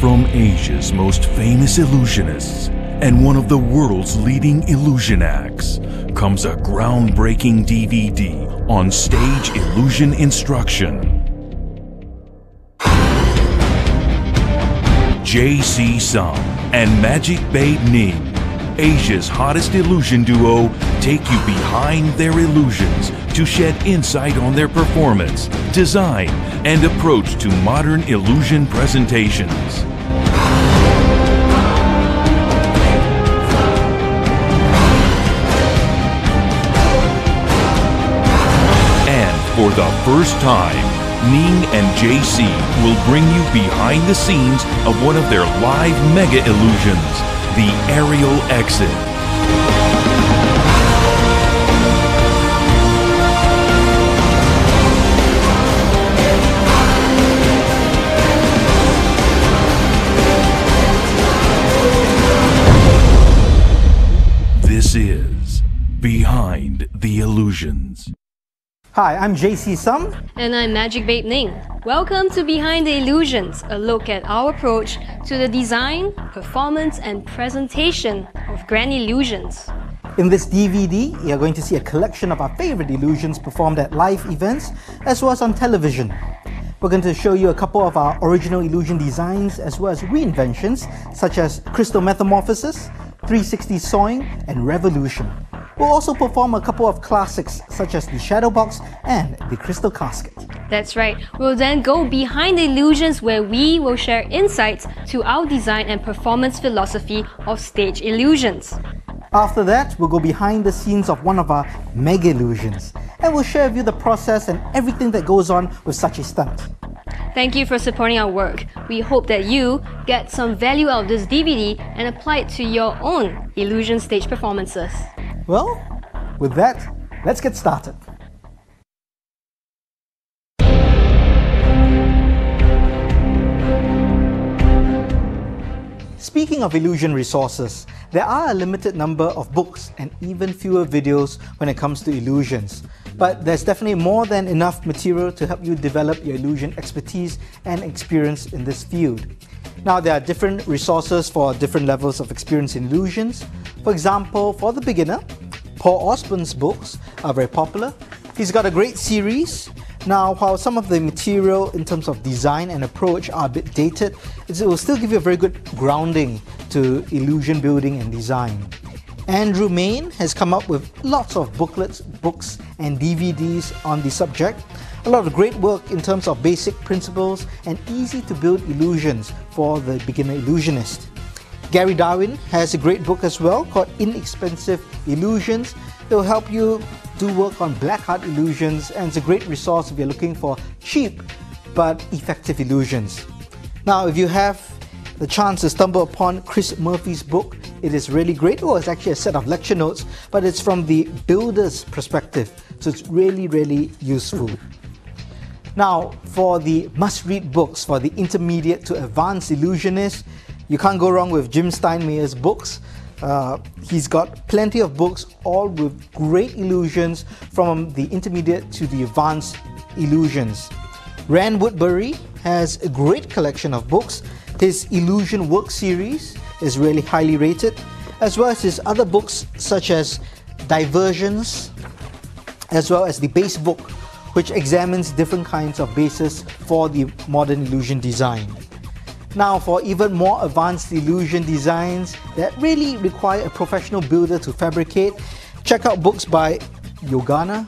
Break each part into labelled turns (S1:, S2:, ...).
S1: From Asia's most famous illusionists and one of the world's leading illusion acts comes a groundbreaking DVD on stage illusion instruction. J.C. Sung and Magic Babe Ning, Asia's hottest illusion duo, take you behind their illusions to shed insight on their performance, design, and approach to modern illusion presentations. And for the first time, Ning and JC will bring you behind the scenes of one of their live mega illusions, the aerial exit. This is Behind the Illusions.
S2: Hi, I'm JC Sum.
S3: And I'm Magic Babe Ning. Welcome to Behind the Illusions, a look at our approach to the design, performance, and presentation of grand illusions.
S2: In this DVD, you're going to see a collection of our favorite illusions performed at live events as well as on television. We're going to show you a couple of our original illusion designs as well as reinventions such as crystal metamorphosis, 360 sawing, and revolution. We'll also perform a couple of classics such as the shadow box and the crystal casket.
S3: That's right. We'll then go behind the illusions where we will share insights to our design and performance philosophy of stage illusions.
S2: After that, we'll go behind the scenes of one of our mega illusions and we'll share with you the process and everything that goes on with such a stunt.
S3: Thank you for supporting our work. We hope that you get some value out of this DVD and apply it to your own illusion stage performances.
S2: Well, with that, let's get started. Speaking of illusion resources, there are a limited number of books and even fewer videos when it comes to illusions. But there's definitely more than enough material to help you develop your illusion expertise and experience in this field. Now, there are different resources for different levels of experience in illusions. For example, for the beginner, Paul Osborne's books are very popular. He's got a great series. Now, while some of the material in terms of design and approach are a bit dated, it will still give you a very good grounding to illusion building and design. Andrew Mayne has come up with lots of booklets, books and DVDs on the subject. A lot of great work in terms of basic principles and easy to build illusions for the beginner illusionist. Gary Darwin has a great book as well called Inexpensive Illusions. It will help you do work on black art illusions and it's a great resource if you're looking for cheap but effective illusions. Now, if you have the chance to stumble upon Chris Murphy's book, it is really great. Well, it's actually a set of lecture notes, but it's from the builder's perspective, so it's really useful. Now, for the must-read books for the intermediate to advanced illusionists, you can't go wrong with Jim Steinmeyer's books. He's got plenty of books, all with great illusions from the intermediate to the advanced illusions. Rand Woodbury has a great collection of books. His Illusion Work series is really highly rated, as well as his other books such as Diversions, as well as the Base Book, which examines different kinds of bases for the modern illusion design. Now, for even more advanced illusion designs that really require a professional builder to fabricate, check out books by Yogana,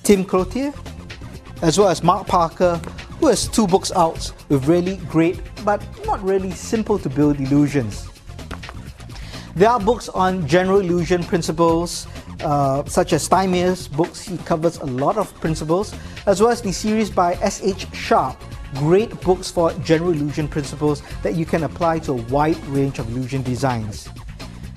S2: Tim Cloutier, as well as Mark Parker, who has 2 books out with really great but not really simple to build illusions. There are books on general illusion principles, such as Steinmeyer's books. He covers a lot of principles, as well as the series by S.H. Sharp. Great books for general illusion principles that you can apply to a wide range of illusion designs.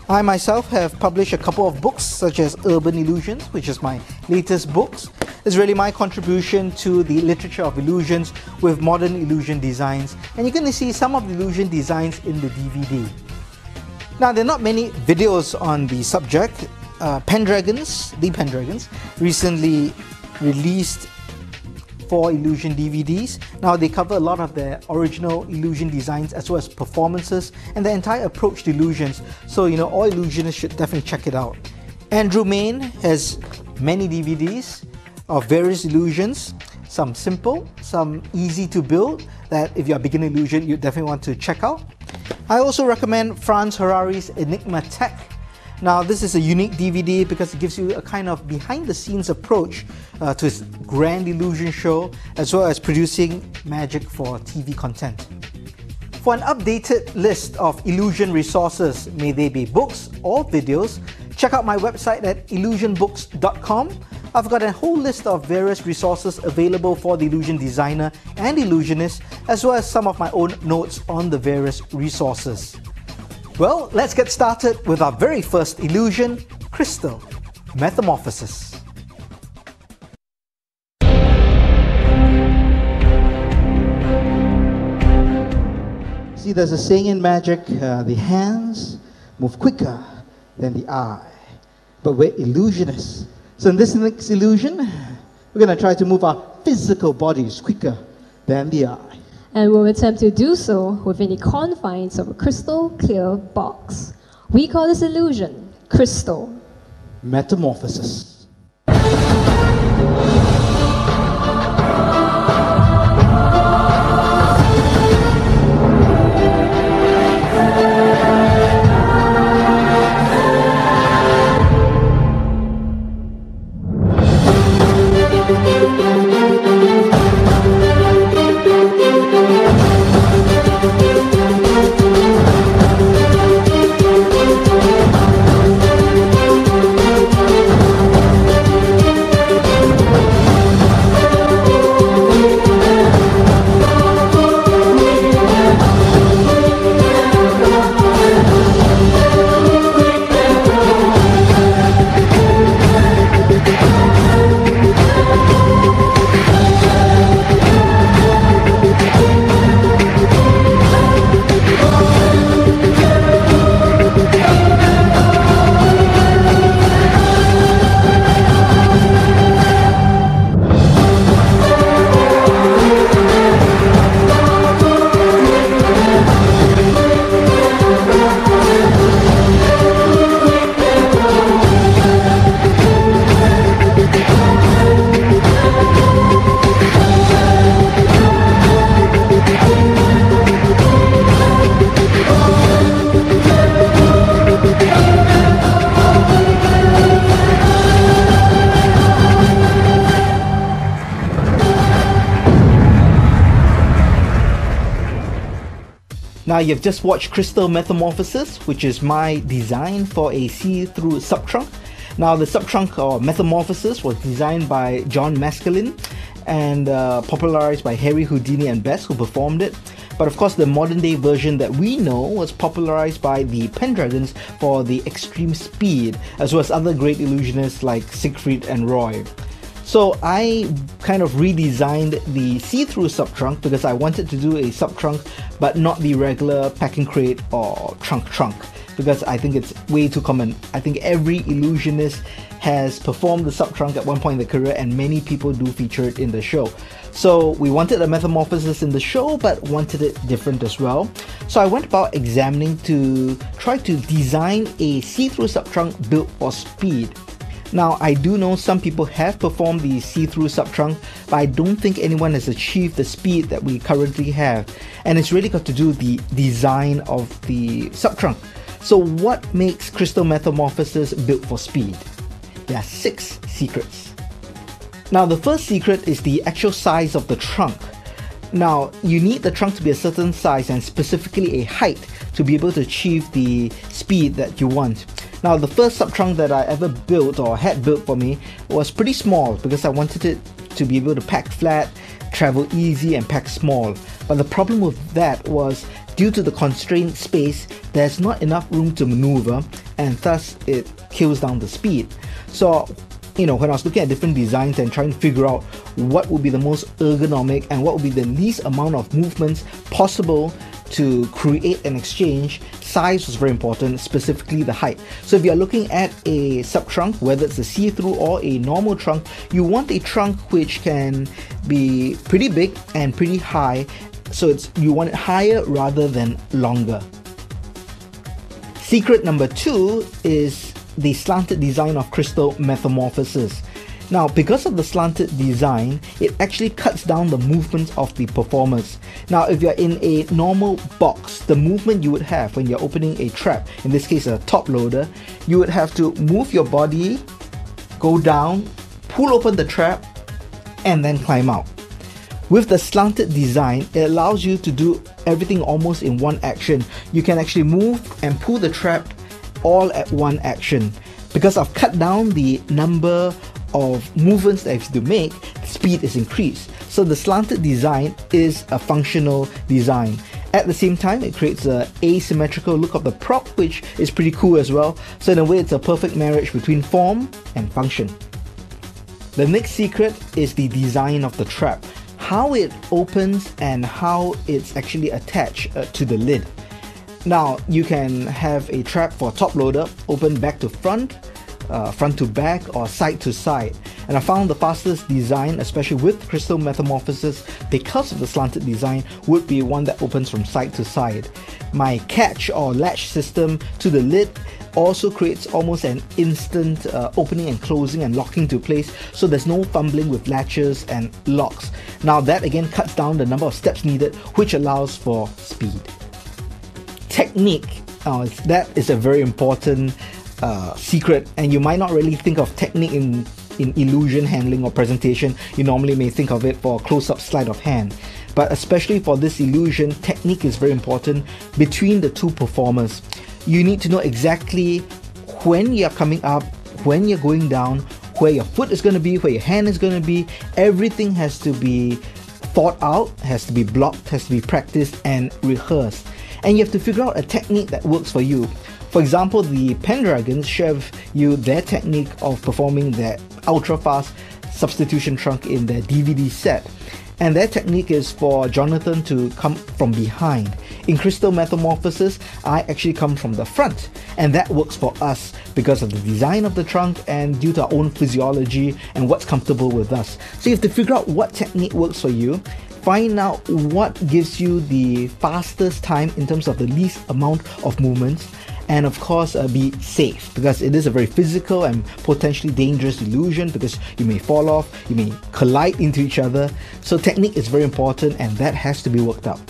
S2: I myself have published a couple of books such as Urban Illusions, which is my latest books. It's really my contribution to the literature of illusions with modern illusion designs, and you're going to see some of the illusion designs in the DVD. Now, there are not many videos on the subject. The Pendragons recently released 4 Illusion DVDs. Now they cover a lot of their original Illusion designs as well as performances and the entire approach to illusions. So all illusionists should definitely check it out. Andrew Main has many DVDs of various illusions, some simple, some easy to build, that if you're a beginner illusion you definitely want to check out. I also recommend Franz Harari's Enigma Tech. Now this is a unique DVD because it gives you a kind of behind the scenes approach to his grand illusion show, as well as producing magic for TV content. For an updated list of illusion resources, may they be books or videos, check out my website at illusionbooks.com. I've got a whole list of various resources available for the illusion designer and illusionist, as well as some of my own notes on the various resources. Well, let's get started with our very first illusion, Crystal Metamorphosis. See, there's a saying in magic, the hands move quicker than the eye, but we're illusionists. So in this next illusion, we're going to try to move our physical bodies quicker than the eye.
S4: And we'll attempt to do so within the confines of a crystal clear box. We call this illusion Crystal
S2: Metamorphosis. Now you've just watched Crystal Metamorphosis, which is my design for a see-through subtrunk. Now the subtrunk or Metamorphosis was designed by John Maskelyne and popularized by Harry Houdini and Bess, who performed it. But of course the modern day version that we know was popularized by the Pendragons for the extreme speed, as well as other great illusionists like Siegfried and Roy. So I kind of redesigned the see-through subtrunk because I wanted to do a subtrunk but not the regular packing crate or trunk, because I think it's way too common. I think every illusionist has performed the subtrunk at one point in their career, and many people do feature it in the show. So we wanted a metamorphosis in the show but wanted it different as well. So I went about examining to try to design a see-through subtrunk built for speed. Now, I do know some people have performed the see-through subtrunk, but I don't think anyone has achieved the speed that we currently have. And it's really got to do with the design of the subtrunk. So what makes Crystal Metamorphosis built for speed? There are 6 secrets. Now, the first secret is the actual size of the trunk. Now, you need the trunk to be a certain size and specifically a height to be able to achieve the speed that you want. Now, the first subtrunk that I ever built or had built for me was pretty small because I wanted it to be able to pack flat, travel easy and pack small. But the problem with that was due to the constrained space, there's not enough room to maneuver and thus it kills down the speed. So, when I was looking at different designs and trying to figure out what would be the most ergonomic and what would be the least amount of movements possible to create an exchange, size was very important, specifically the height. So if you're looking at a sub-trunk, whether it's a see-through or a normal trunk, you want a trunk which can be pretty big and pretty high. So you want it higher rather than longer. Secret number 2 is the slanted design of crystal metamorphosis. Now, because of the slanted design, it actually cuts down the movement of the performers. Now, if you're in a normal box, the movement you would have when you're opening a trap, in this case a top loader, you would have to move your body, go down, pull open the trap, and then climb out. With the slanted design, it allows you to do everything almost in one action. You can actually move and pull the trap all at one action. Because I've cut down the number of movements that I have to make, speed is increased. So the slanted design is a functional design. At the same time, it creates an asymmetrical look of the prop, which is pretty cool as well. So in a way, it's a perfect marriage between form and function. The next secret is the design of the trap. How it opens and how it's actually attached to the lid. Now, you can have a trap for a top loader, open back to front, front to back, or side to side. And I found the fastest design, especially with crystal metamorphosis, because of the slanted design, would be one that opens from side to side. My catch or latch system to the lid also creates almost an instant opening and closing and locking to place, so there's no fumbling with latches and locks. Now that again cuts down the number of steps needed, which allows for speed. Technique, that is a very important secret, and you might not really think of technique in illusion handling or presentation. You normally may think of it for a close-up sleight of hand, but especially for this illusion, technique is very important between the two performers. You need to know exactly when you're coming up, when you're going down, where your foot is going to be, where your hand is going to be. Everything has to be thought out, has to be blocked, has to be practiced and rehearsed. And you have to figure out a technique that works for you. For example, the Pendragons share with you their technique of performing their ultra-fast substitution trunk in their DVD set. And their technique is for Jonathan to come from behind. In Crystal Metamorphosis, I actually come from the front, and that works for us because of the design of the trunk and due to our own physiology and what's comfortable with us. So you have to figure out what technique works for you, find out what gives you the fastest time in terms of the least amount of movements, and of course be safe, because it is a very physical and potentially dangerous illusion, because you may fall off, you may collide into each other. So technique is very important, and that has to be worked out.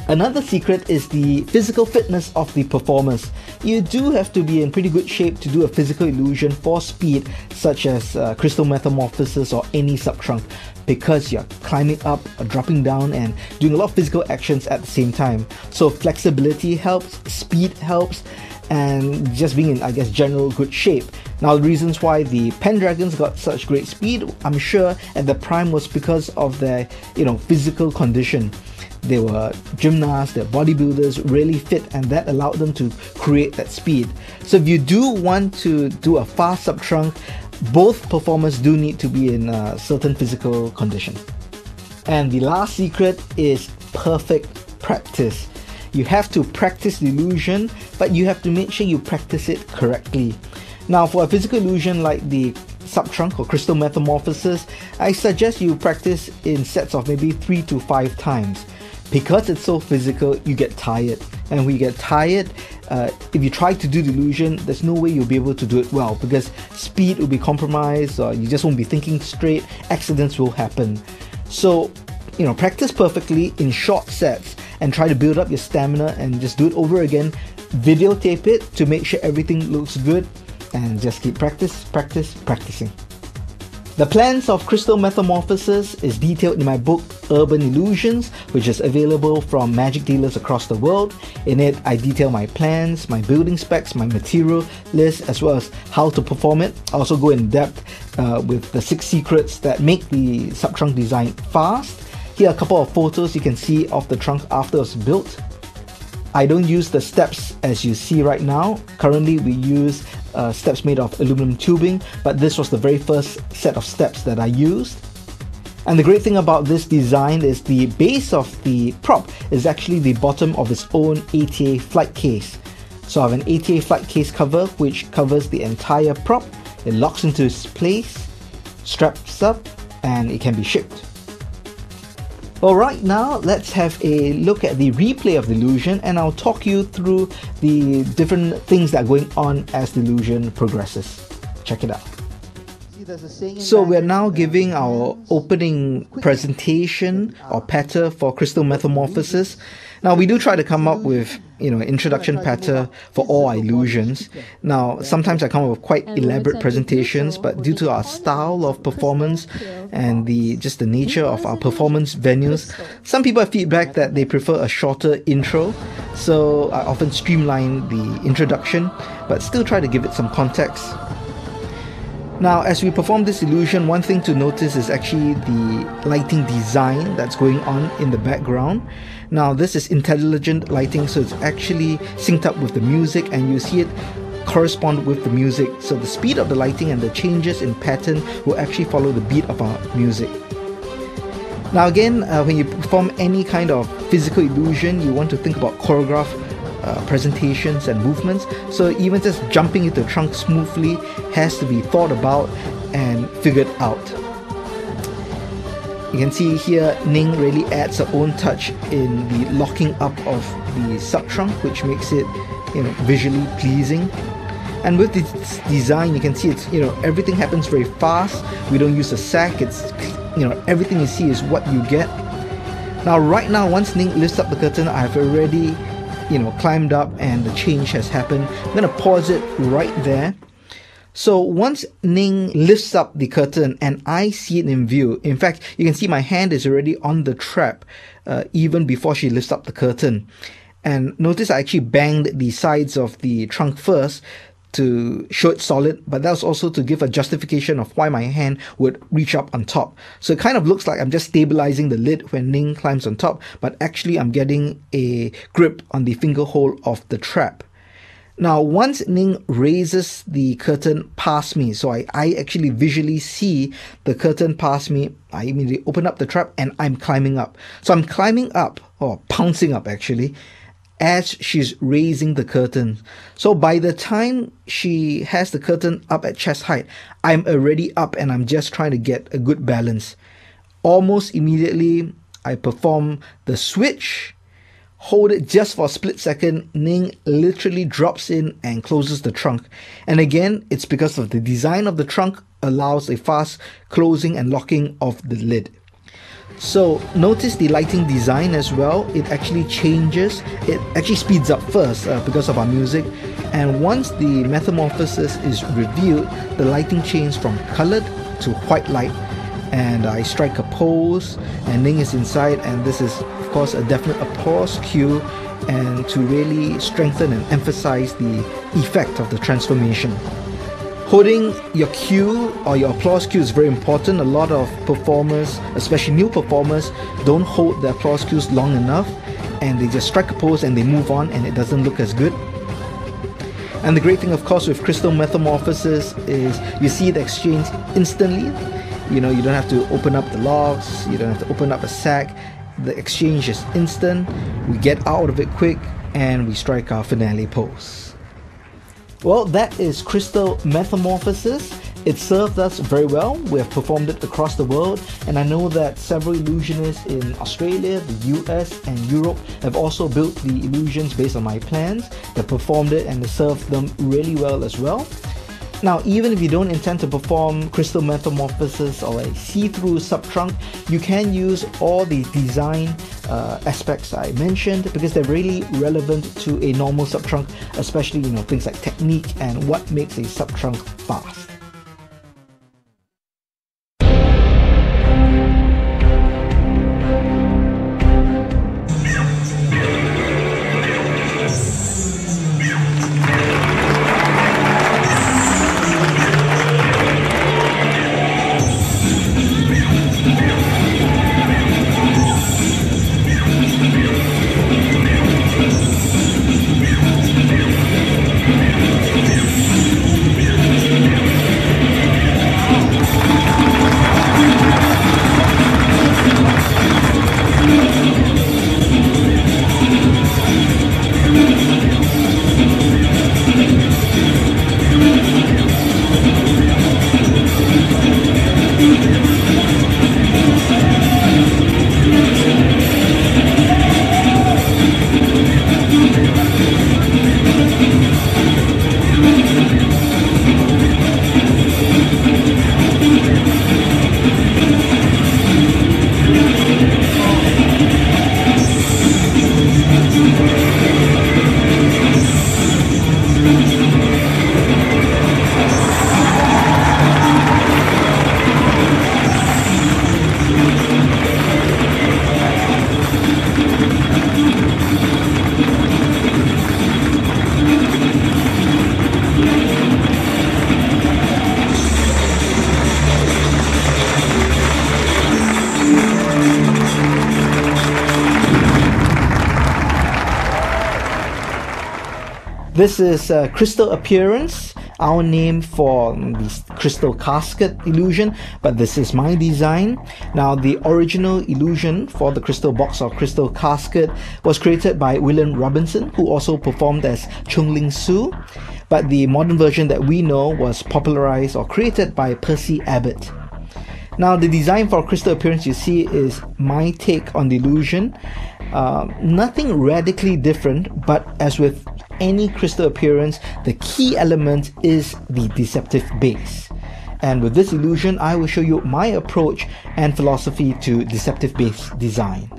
S2: Another secret is the physical fitness of the performers. You do have to be in pretty good shape to do a physical illusion for speed, such as Crystal Metamorphosis or any sub-trunk, because you're climbing up or dropping down and doing a lot of physical actions at the same time. So flexibility helps, speed helps, and just being in, I guess, general good shape. Now, the reasons why the Pendragons got such great speed, I'm sure at the prime, was because of their, physical condition. They were gymnasts, they're bodybuilders, really fit, and that allowed them to create that speed. So if you do want to do a fast sub-trunk, both performers do need to be in a certain physical condition. And the last secret is perfect practice. You have to practice the illusion, but you have to make sure you practice it correctly. Now, for a physical illusion like the sub-trunk or Crystal Metamorphosis, I suggest you practice in sets of maybe 3 to 5 times. Because it's so physical, you get tired. And when you get tired, if you try to do the illusion, there's no way you'll be able to do it well, because speed will be compromised, or you just won't be thinking straight, accidents will happen. So, practice perfectly in short sets and try to build up your stamina and just do it over again. Videotape it to make sure everything looks good, and just keep practicing. The plans of Crystal Metamorphosis is detailed in my book Urban Illusions, which is available from magic dealers across the world. In it, I detail my plans, my building specs, my material list, as well as how to perform it. I also go in depth with the 6 secrets that make the sub-trunk design fast. Here are a couple of photos you can see of the trunk after it's built. I don't use the steps as you see right now. Currently we use steps made of aluminum tubing, but this was the very first set of steps that I used. And the great thing about this design is the base of the prop is actually the bottom of its own ATA flight case. So I have an ATA flight case cover which covers the entire prop. It locks into its place, straps up, and it can be shipped. Alright, now let's have a look at the replay of the illusion, and I'll talk you through the different things that are going on as the illusion progresses. Check it out. So we're now giving our opening presentation or patter for crystal metamorphosis. Now we do try to come up with, introduction patter for all our illusions. Now sometimes I come up with quite elaborate presentations, but due to our style of performance and just the nature of our performance venues, some people have feedback that they prefer a shorter intro. So I often streamline the introduction, but still try to give it some context. Now, as we perform this illusion, one thing to notice is actually the lighting design that's going on in the background. Now, this is intelligent lighting, so it's actually synced up with the music, and you see it correspond with the music. So the speed of the lighting and the changes in pattern will actually follow the beat of our music. Now again, when you perform any kind of physical illusion, you want to think about choreographed presentations and movements. So even just jumping into the trunk smoothly has to be thought about and figured out. You can see here Ning really adds her own touch in the locking up of the sub-trunk, which makes it visually pleasing. And with this design, you can see it's everything happens very fast. We don't use a sack. It's everything you see is what you get. Now right now, once Ning lifts up the curtain, I've already climbed up and the change has happened. I'm going to pause it right there. So once Ning lifts up the curtain and I see it in view, in fact, you can see my hand is already on the trap even before she lifts up the curtain. And notice I actually banged the sides of the trunk first to show it solid, but that was also to give a justification of why my hand would reach up on top. So it kind of looks like I'm just stabilizing the lid when Ning climbs on top, but actually I'm getting a grip on the finger hole of the trap. Now once Ning raises the curtain past me, so I actually visually see the curtain past me, I immediately open up the trap and I'm climbing up. So I'm climbing up, or pouncing up actually, as she's raising the curtain. So by the time she has the curtain up at chest height, I'm already up and I'm just trying to get a good balance. Almost immediately, I perform the switch, hold it just for a split second, Ning literally drops in and closes the trunk. And again, it's because of the design of the trunk allows a fast closing and locking of the lid. So notice the lighting design as well. It actually changes. It actually speeds up first because of our music, and once the metamorphosis is revealed, the lighting changes from colored to white light, and I strike a pose and Ning is inside, and this is of course a definite applause cue and to really strengthen and emphasize the effect of the transformation. Holding your cue or your applause cue is very important. A lot of performers, especially new performers, don't hold the applause cues long enough and they just strike a pose and they move on and it doesn't look as good. And the great thing of course with crystal metamorphosis is you see the exchange instantly. You don't have to open up the locks, you don't have to open up a sack. The exchange is instant, we get out of it quick and we strike our finale pose. Well, that is crystal metamorphosis. It served us very well. We have performed it across the world, and I know that several illusionists in Australia, the US and Europe have also built the illusions based on my plans. They performed it and they served them really well as well. Now, even if you don't intend to perform crystal metamorphosis or a see-through sub-trunk, you can use all the design aspects I mentioned because they're really relevant to a normal sub-trunk, especially things like technique and what makes a sub-trunk fast. This is Crystal Appearance, our name for the crystal casket illusion, but this is my design. Now, the original illusion for the crystal box or crystal casket was created by William Robinson, who also performed as Chung Ling Soo, but the modern version that we know was popularized or created by Percy Abbott. Now, the design for crystal appearance you see is my take on the illusion. Nothing radically different, but as with any crystal appearance, the key element is the deceptive base. And with this illusion, I will show you my approach and philosophy to deceptive base design.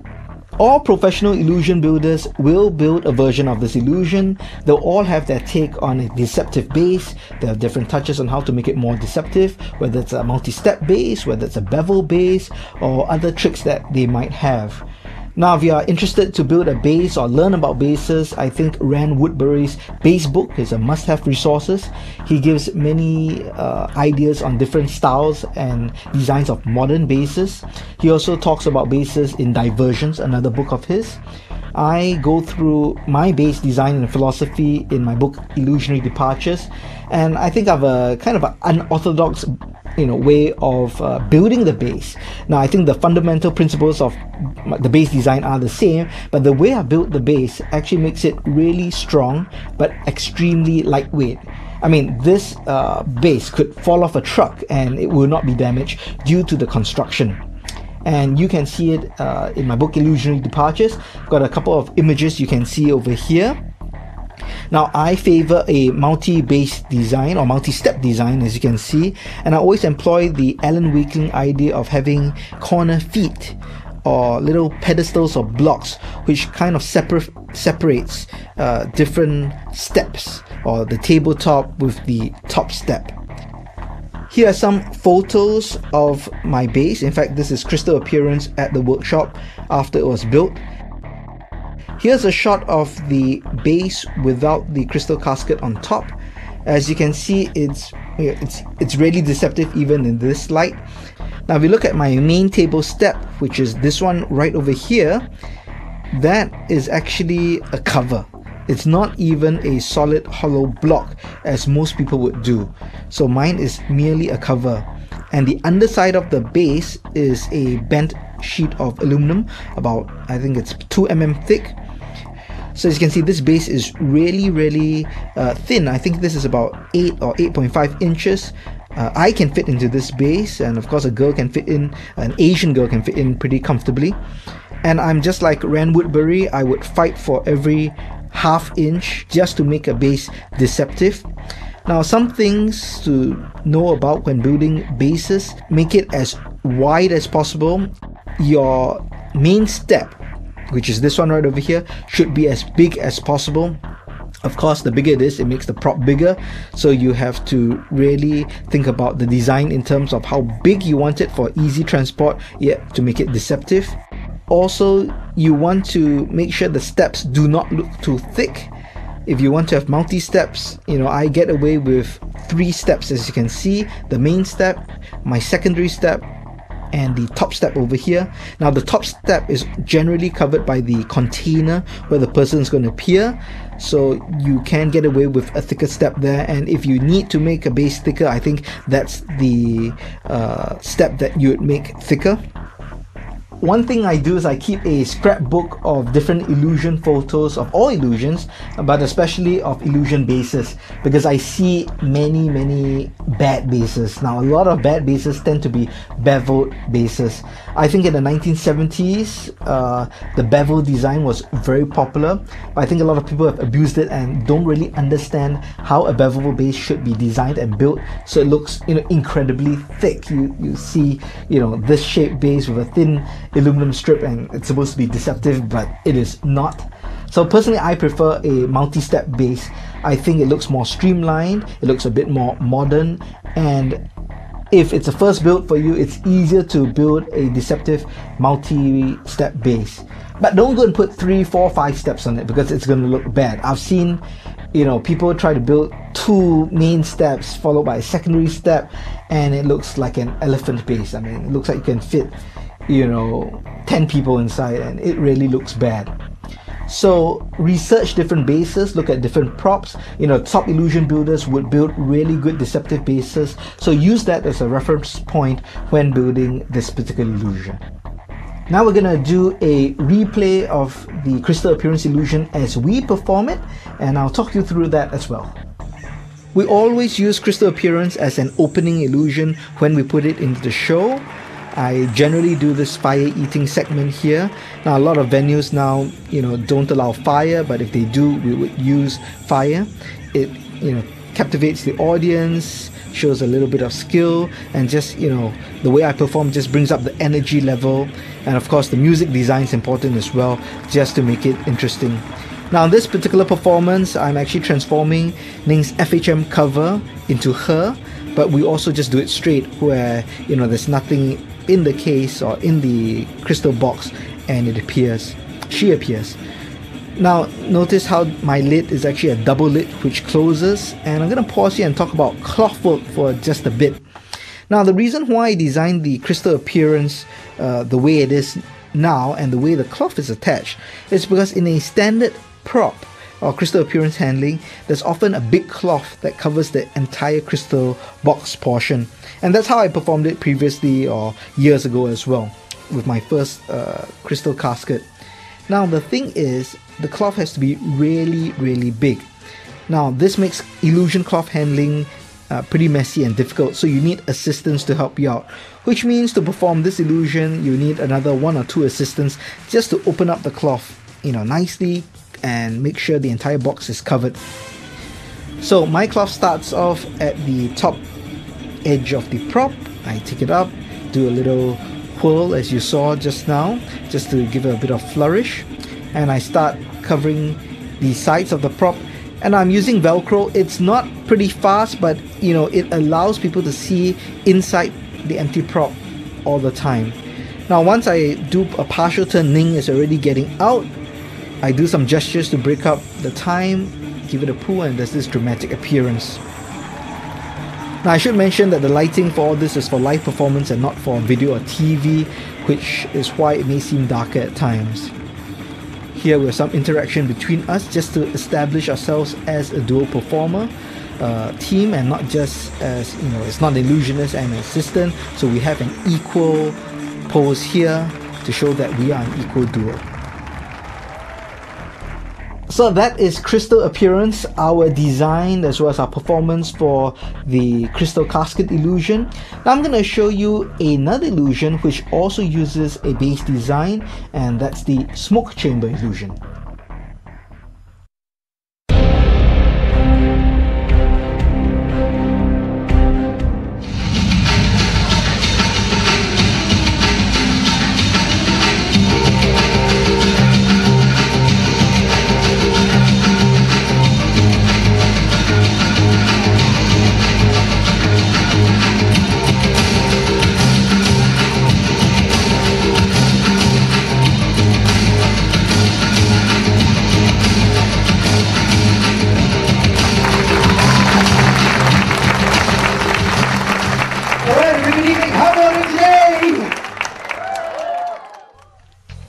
S2: All professional illusion builders will build a version of this illusion. They'll all have their take on a deceptive base. There are different touches on how to make it more deceptive, whether it's a multi-step base, whether it's a bevel base, or other tricks that they might have. Now, if you are interested to build a base or learn about bases, I think Rand Woodbury's base book is a must-have resources. He gives many ideas on different styles and designs of modern bases. He also talks about bases in Diversions, another book of his. I go through my base design and philosophy in my book Illusionary Departures, and I think I have a kind of an unorthodox way of building the base. Now, I think the fundamental principles of the base design are the same, but the way I built the base actually makes it really strong but extremely lightweight. I mean, this base could fall off a truck and it will not be damaged due to the construction. And you can see it in my book Illusionary Departures. I've got a couple of images you can see over here. Now, I favor a multi-base design or multi-step design, as you can see, and I always employ the Alan Wakeling idea of having corner feet or little pedestals or blocks which kind of separates different steps, or the tabletop with the top step. Here are some photos of my base. In fact, this is crystal appearance at the workshop after it was built. Here's a shot of the base without the crystal casket on top. As you can see, it's really deceptive even in this light. Now, if we look at my main table step, which is this one right over here, that is actually a cover. It's not even a solid hollow block as most people would do. So mine is merely a cover. And the underside of the base is a bent sheet of aluminum, about, I think it's 2 mm thick. So as you can see, this base is really thin. I think this is about 8 or 8.5 inches. I can fit into this base, and of course a girl can fit in, an Asian girl can fit in pretty comfortably. And I'm just like Rand Woodbury, I would fight for every ½ inch just to make a base deceptive. Now, some things to know about when building bases: make it as wide as possible. Your main step, which is this one right over here, should be as big as possible. Of course, the bigger it is, it makes the prop bigger, so you have to really think about the design in terms of how big you want it for easy transport, yet to make it deceptive. Also, you want to make sure the steps do not look too thick. If you want to have multi-steps, I get away with 3 steps, as you can see: the main step, my secondary step, and the top step over here. Now, the top step is generally covered by the container where the person is going to appear, so you can get away with a thicker step there. And if you need to make a base thicker, I think that's the step that you would make thicker. One thing I do is I keep a scrapbook of different illusion photos of all illusions, but especially of illusion bases, because I see many bad bases. Now, a lot of bad bases tend to be beveled bases. I think in the 1970s, the bevel design was very popular, but I think a lot of people have abused it and don't really understand how a bevelable base should be designed and built so it looks incredibly thick. You see this shaped base with a thin aluminum strip, and it's supposed to be deceptive, but it is not. So personally, I prefer a multi-step base. I think it looks more streamlined, it looks a bit more modern, and if it's a first build for you, it's easier to build a deceptive multi-step base. But don't go and put 3, 4, 5 steps on it, because it's going to look bad. I've seen people try to build 2 main steps followed by a secondary step, and it looks like an elephant base. I mean, it looks like you can fit 10 people inside, and it really looks bad. So research different bases, look at different props. Top illusion builders would build really good deceptive bases, so use that as a reference point when building this particular illusion. Now we're gonna do a replay of the crystal appearance illusion as we perform it, and I'll talk you through that as well. We always use crystal appearance as an opening illusion when we put it into the show. I generally do this fire eating segment here. Now a lot of venues now, don't allow fire, but if they do, we would use fire. It, captivates the audience, shows a little bit of skill, and just, the way I perform just brings up the energy level. And of course the music design is important as well, just to make it interesting. Now in this particular performance, I'm actually transforming Ning's FHM cover into her, but we also just do it straight where, there's nothing in the case or in the crystal box, and she appears. Now notice how my lid is actually a double lid which closes, and I'm going to pause here and talk about cloth work for just a bit. Now the reason why I designed the crystal appearance the way it is now and the way the cloth is attached is because in a standard prop or crystal appearance handling, there's often a big cloth that covers the entire crystal box portion, and that's how I performed it previously or years ago as well with my first crystal casket. Now the thing is, the cloth has to be really, really big. Now this makes illusion cloth handling pretty messy and difficult, so you need assistants to help you out, which means to perform this illusion you need another 1 or 2 assistants just to open up the cloth nicely and make sure the entire box is covered. So my cloth starts off at the top edge of the prop. I take it up, do a little whirl as you saw just now, just to give it a bit of flourish, and I start covering the sides of the prop. And I'm using Velcro. It's not pretty fast, but it allows people to see inside the empty prop all the time. Now once I do a partial turn, Ning is already getting out. I do some gestures to break up the time, give it a pull, and there's this dramatic appearance. Now I should mention that the lighting for all this is for live performance and not for video or TV, which is why it may seem darker at times. Here we have some interaction between us just to establish ourselves as a dual performer team, and not just as, it's not an illusionist and an assistant, so we have an equal pose here to show that we are an equal duo. So that is crystal appearance, our design as well as our performance for the crystal casket illusion. Now I'm going to show you another illusion which also uses a base design, and that's the smoke chamber illusion.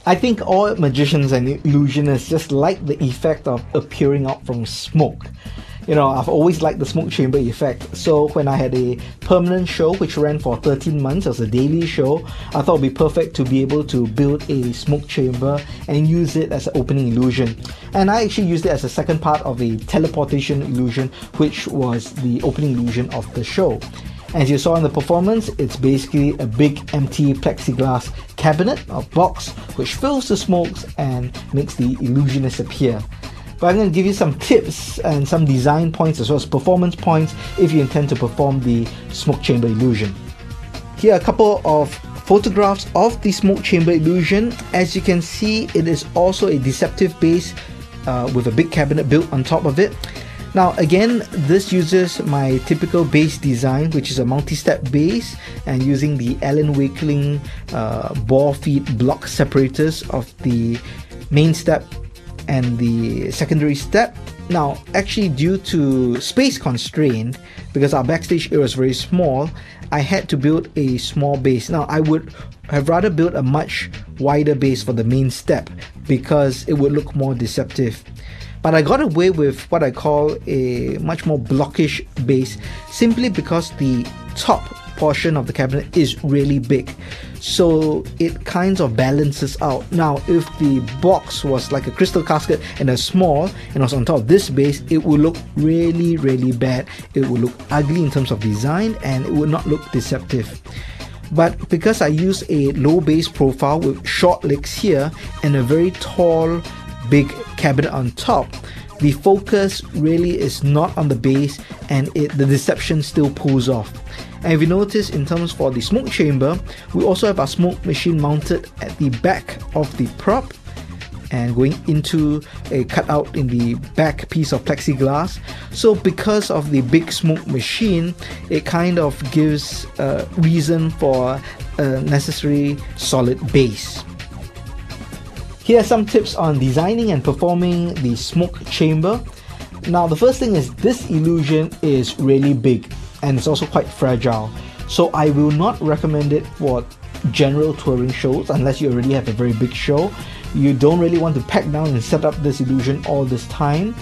S2: I think all magicians and illusionists just like the effect of appearing out from smoke. I've always liked the smoke chamber effect, so when I had a permanent show which ran for 13 months as a daily show, I thought it would be perfect to be able to build a smoke chamber and use it as an opening illusion. And I actually used it as a second part of a teleportation illusion, which was the opening illusion of the show. As you saw in the performance, it's basically a big empty plexiglass cabinet or box which fills the smokes and makes the illusionist appear. But I'm going to give you some tips and some design points as well as performance points if you intend to perform the smoke chamber illusion. Here are a couple of photographs of the smoke chamber illusion. As you can see, it is also a deceptive base with a big cabinet built on top of it. Now again, this uses my typical base design, which is a multi-step base, and using the Allen Wakeling ball feed block separators of the main step and the secondary step. Now actually, due to space constraint, because our backstage area was very small, I had to build a small base. Now I would have rather built a much wider base for the main step because it would look more deceptive. But I got away with what I call a much more blockish base, simply because the top portion of the cabinet is really big, so it kind of balances out. Now, if the box was like a crystal casket and a small and was on top of this base, it would look really bad. It would look ugly in terms of design, and it would not look deceptive. But because I use a low base profile with short legs here and a very tall big cabinet on top, the focus really is not on the base, and the deception still pulls off. And if you notice, in terms for the smoke chamber, we also have our smoke machine mounted at the back of the prop and going into a cutout in the back piece of plexiglass. So because of the big smoke machine, it kind of gives a reason for a necessary solid base. Here are some tips on designing and performing the smoke chamber. Now, the first thing is this illusion is really big and it's also quite fragile, so I will not recommend it for general touring shows unless you already have a very big show. You don't really want to pack down and set up this illusion all this time,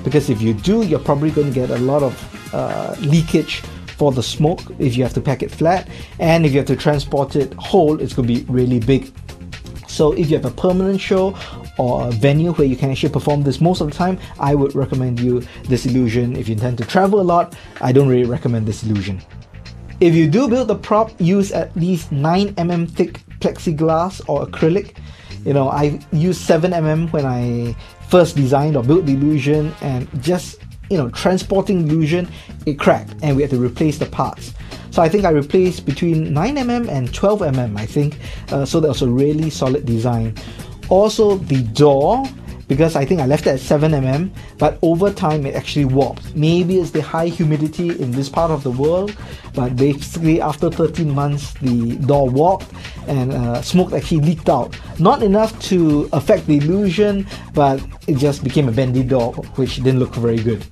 S2: because if you do, you're probably going to get a lot of leakage for the smoke if you have to pack it flat, and if you have to transport it whole, it's going to be really big. So if you have a permanent show or a venue where you can actually perform this most of the time, I would recommend you this illusion. If you intend to travel a lot, I don't really recommend this illusion. If you do build the prop, use at least 9mm thick plexiglass or acrylic. You know, I used 7mm when I first designed or built the illusion, and just, transporting the illusion, it cracked and we had to replace the parts. So I think I replaced between 9mm and 12mm, I think, so that was a really solid design. Also, the door, because I think I left it at 7mm, but over time it actually warped. Maybe it's the high humidity in this part of the world, but basically after 13 months the door warped and smoke actually leaked out. Not enough to affect the illusion, but it just became a bendy door, which didn't look very good.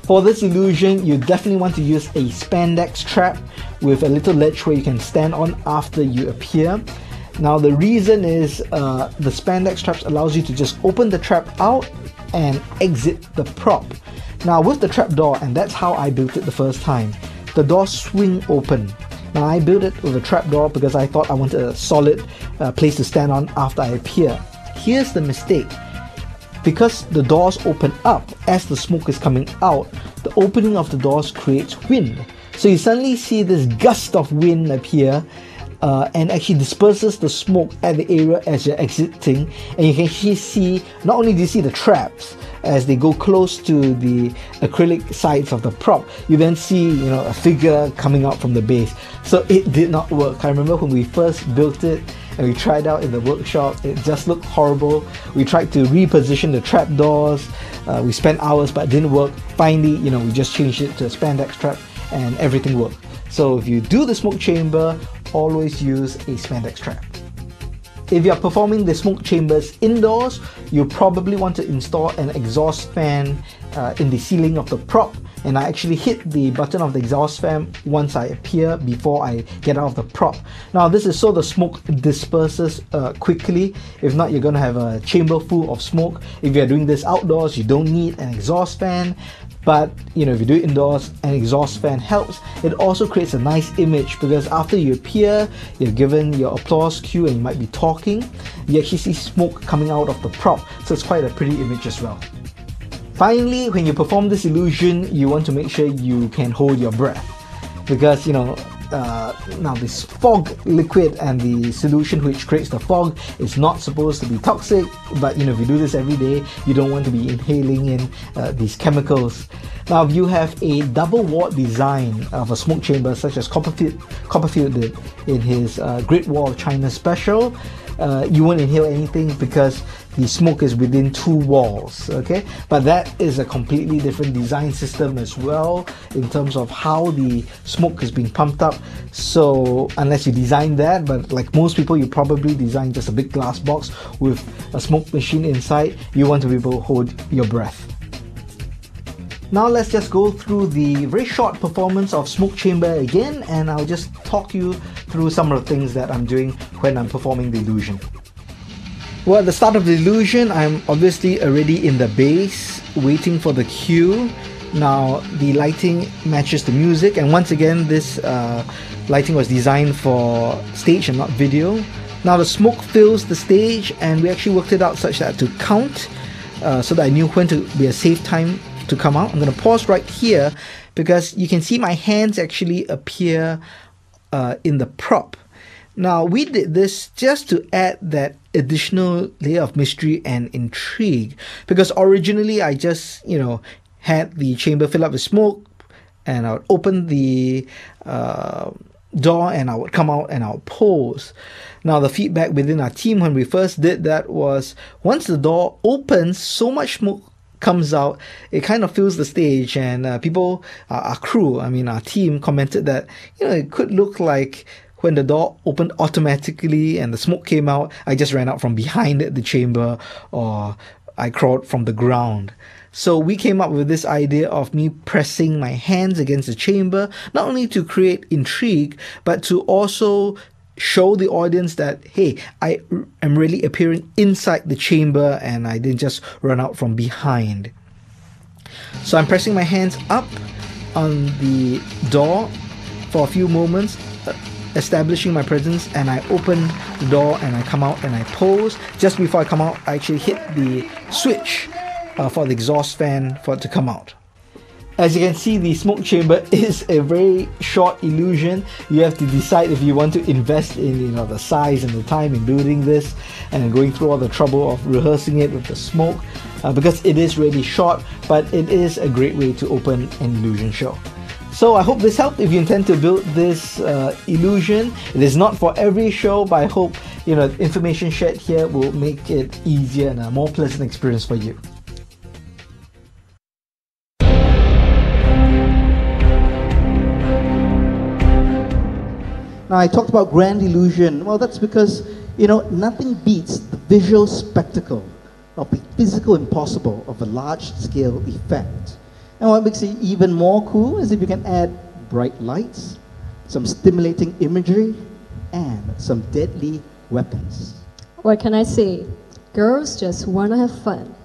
S2: For this illusion, you definitely want to use a spandex trap with a little ledge where you can stand on after you appear. Now, the reason is the spandex traps allows you to just open the trap out and exit the prop. Now, with the trap door, and that's how I built it the first time, the doors swing open. Now, I built it with a trap door because I thought I wanted a solid place to stand on after I appear. Here's the mistake. Because the doors open up as the smoke is coming out, the opening of the doors creates wind. So you suddenly see this gust of wind appear and actually disperses the smoke at the area as you're exiting, and you can actually see, not only do you see the traps as they go close to the acrylic sides of the prop, you then see a figure coming out from the base. So it did not work. I remember when we first built it and we tried out in the workshop, it just looked horrible. We tried to reposition the trap doors, we spent hours but it didn't work. Finally, we just changed it to a spandex trap and everything worked. So if you do the smoke chamber, always use a spandex trap. If you are performing the smoke chambers indoors, you probably want to install an exhaust fan in the ceiling of the prop, and I actually hit the button of the exhaust fan once I appear before I get out of the prop. Now, this is so the smoke disperses quickly. If not, you're going to have a chamber full of smoke. If you're doing this outdoors, you don't need an exhaust fan. But if you do it indoors, an exhaust fan helps. It also creates a nice image because after you appear, you're given your applause cue and you might be talking, you actually see smoke coming out of the prop, so it's quite a pretty image as well. Finally, when you perform this illusion, you want to make sure you can hold your breath, because now this fog liquid and the solution which creates the fog is not supposed to be toxic, but if you do this every day, you don't want to be inhaling in these chemicals. Now, if you have a double wall design of a smoke chamber such as Copperfield did in his Great Wall of China special, you won't inhale anything because the smoke is within two walls, okay? But that is a completely different design system as well in terms of how the smoke is being pumped up. So unless you design that, but like most people, you probably design just a big glass box with a smoke machine inside, you want to be able to hold your breath. Now let's just go through the very short performance of smoke chamber again, and I'll just talk you through some of the things that I'm doing when I'm performing the illusion. Well, at the start of the illusion, I'm obviously already in the base, waiting for the cue. Now, the lighting matches the music, and once again, this lighting was designed for stage and not video. Now, the smoke fills the stage, and we actually worked it out such that to count, so that I knew when to be a safe time to come out. I'm going to pause right here because you can see my hands actually appear in the prop. Now, we did this just to add that additional layer of mystery and intrigue, because originally I just, had the chamber fill up with smoke, and I would open the door and I would come out and I would pose. Now, the feedback within our team when we first did that was, once the door opens, so much smoke comes out, it kind of fills the stage, and people, our crew, our team commented that, it could look like when the door opened automatically and the smoke came out, I just ran out from behind the chamber, or I crawled from the ground. So we came up with this idea of me pressing my hands against the chamber, not only to create intrigue, but to also show the audience that, hey, I am really appearing inside the chamber and I didn't just run out from behind. So I'm pressing my hands up on the door for a few moments, establishing my presence, and I open the door and I come out and I pose. Just before I come out, I actually hit the switch for the exhaust fan for it to come out. As you can see, the smoke chamber is a very short illusion. You have to decide if you want to invest in the size and the time in building this and going through all the trouble of rehearsing it with the smoke, because it is really short, but it is a great way to open an illusion show. So I hope this helped if you intend to build this illusion. It is not for every show, but I hope information shared here will make it easier and a more pleasant experience for you.
S5: Now, I talked about grand illusion. Well, that's because, nothing beats the visual spectacle of the physical impossible of a large-scale effect. And what makes it even more cool is if you can add bright lights, some stimulating imagery, and some deadly weapons.
S4: What can I say? Girls just want to have fun.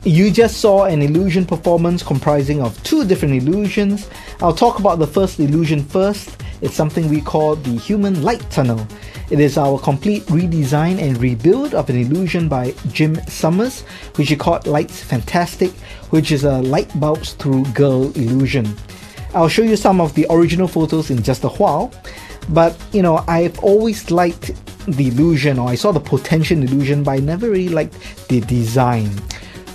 S2: You just saw an illusion performance comprising of two different illusions. I'll talk about the first illusion first. It's something we call the human light tunnel. It is our complete redesign and rebuild of an illusion by Jim Summers, which he called Lights Fantastic, which is a light bulbs through girl illusion. I'll show you some of the original photos in just a while, but I've always liked the illusion, or I saw the potential in illusion, but I never really liked the design.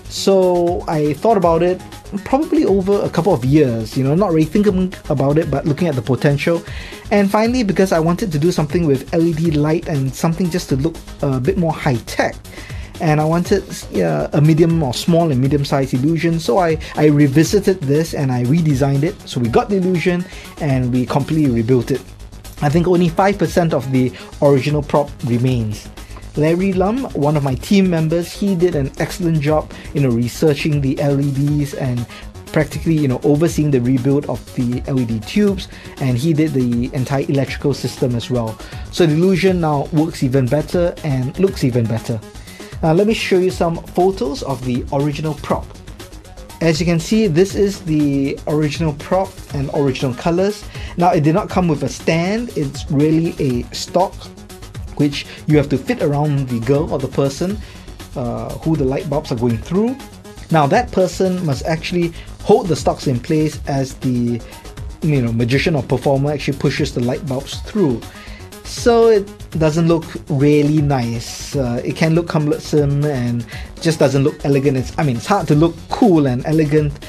S2: So I thought about it probably over a couple of years, not really thinking about it, but looking at the potential. And finally, because I wanted to do something with LED light and something just to look a bit more high-tech, and I wanted a medium or small and medium-sized illusion, so I revisited this and I redesigned it. So we got the illusion and we completely rebuilt it. I think only 5% of the original prop remains. Larry Lum, one of my team members, he did an excellent job, researching the LEDs and practically, overseeing the rebuild of the LED tubes, and he did the entire electrical system as well. So the illusion now works even better and looks even better. Now let me show you some photos of the original prop. As you can see, this is the original prop and original colors. Now it did not come with a stand, it's really a stock which you have to fit around the girl or the person who the light bulbs are going through. Now that person must actually hold the stocks in place as the magician or performer actually pushes the light bulbs through. So it doesn't look really nice. It can look cumbersome and just doesn't look elegant. It's hard to look cool and elegant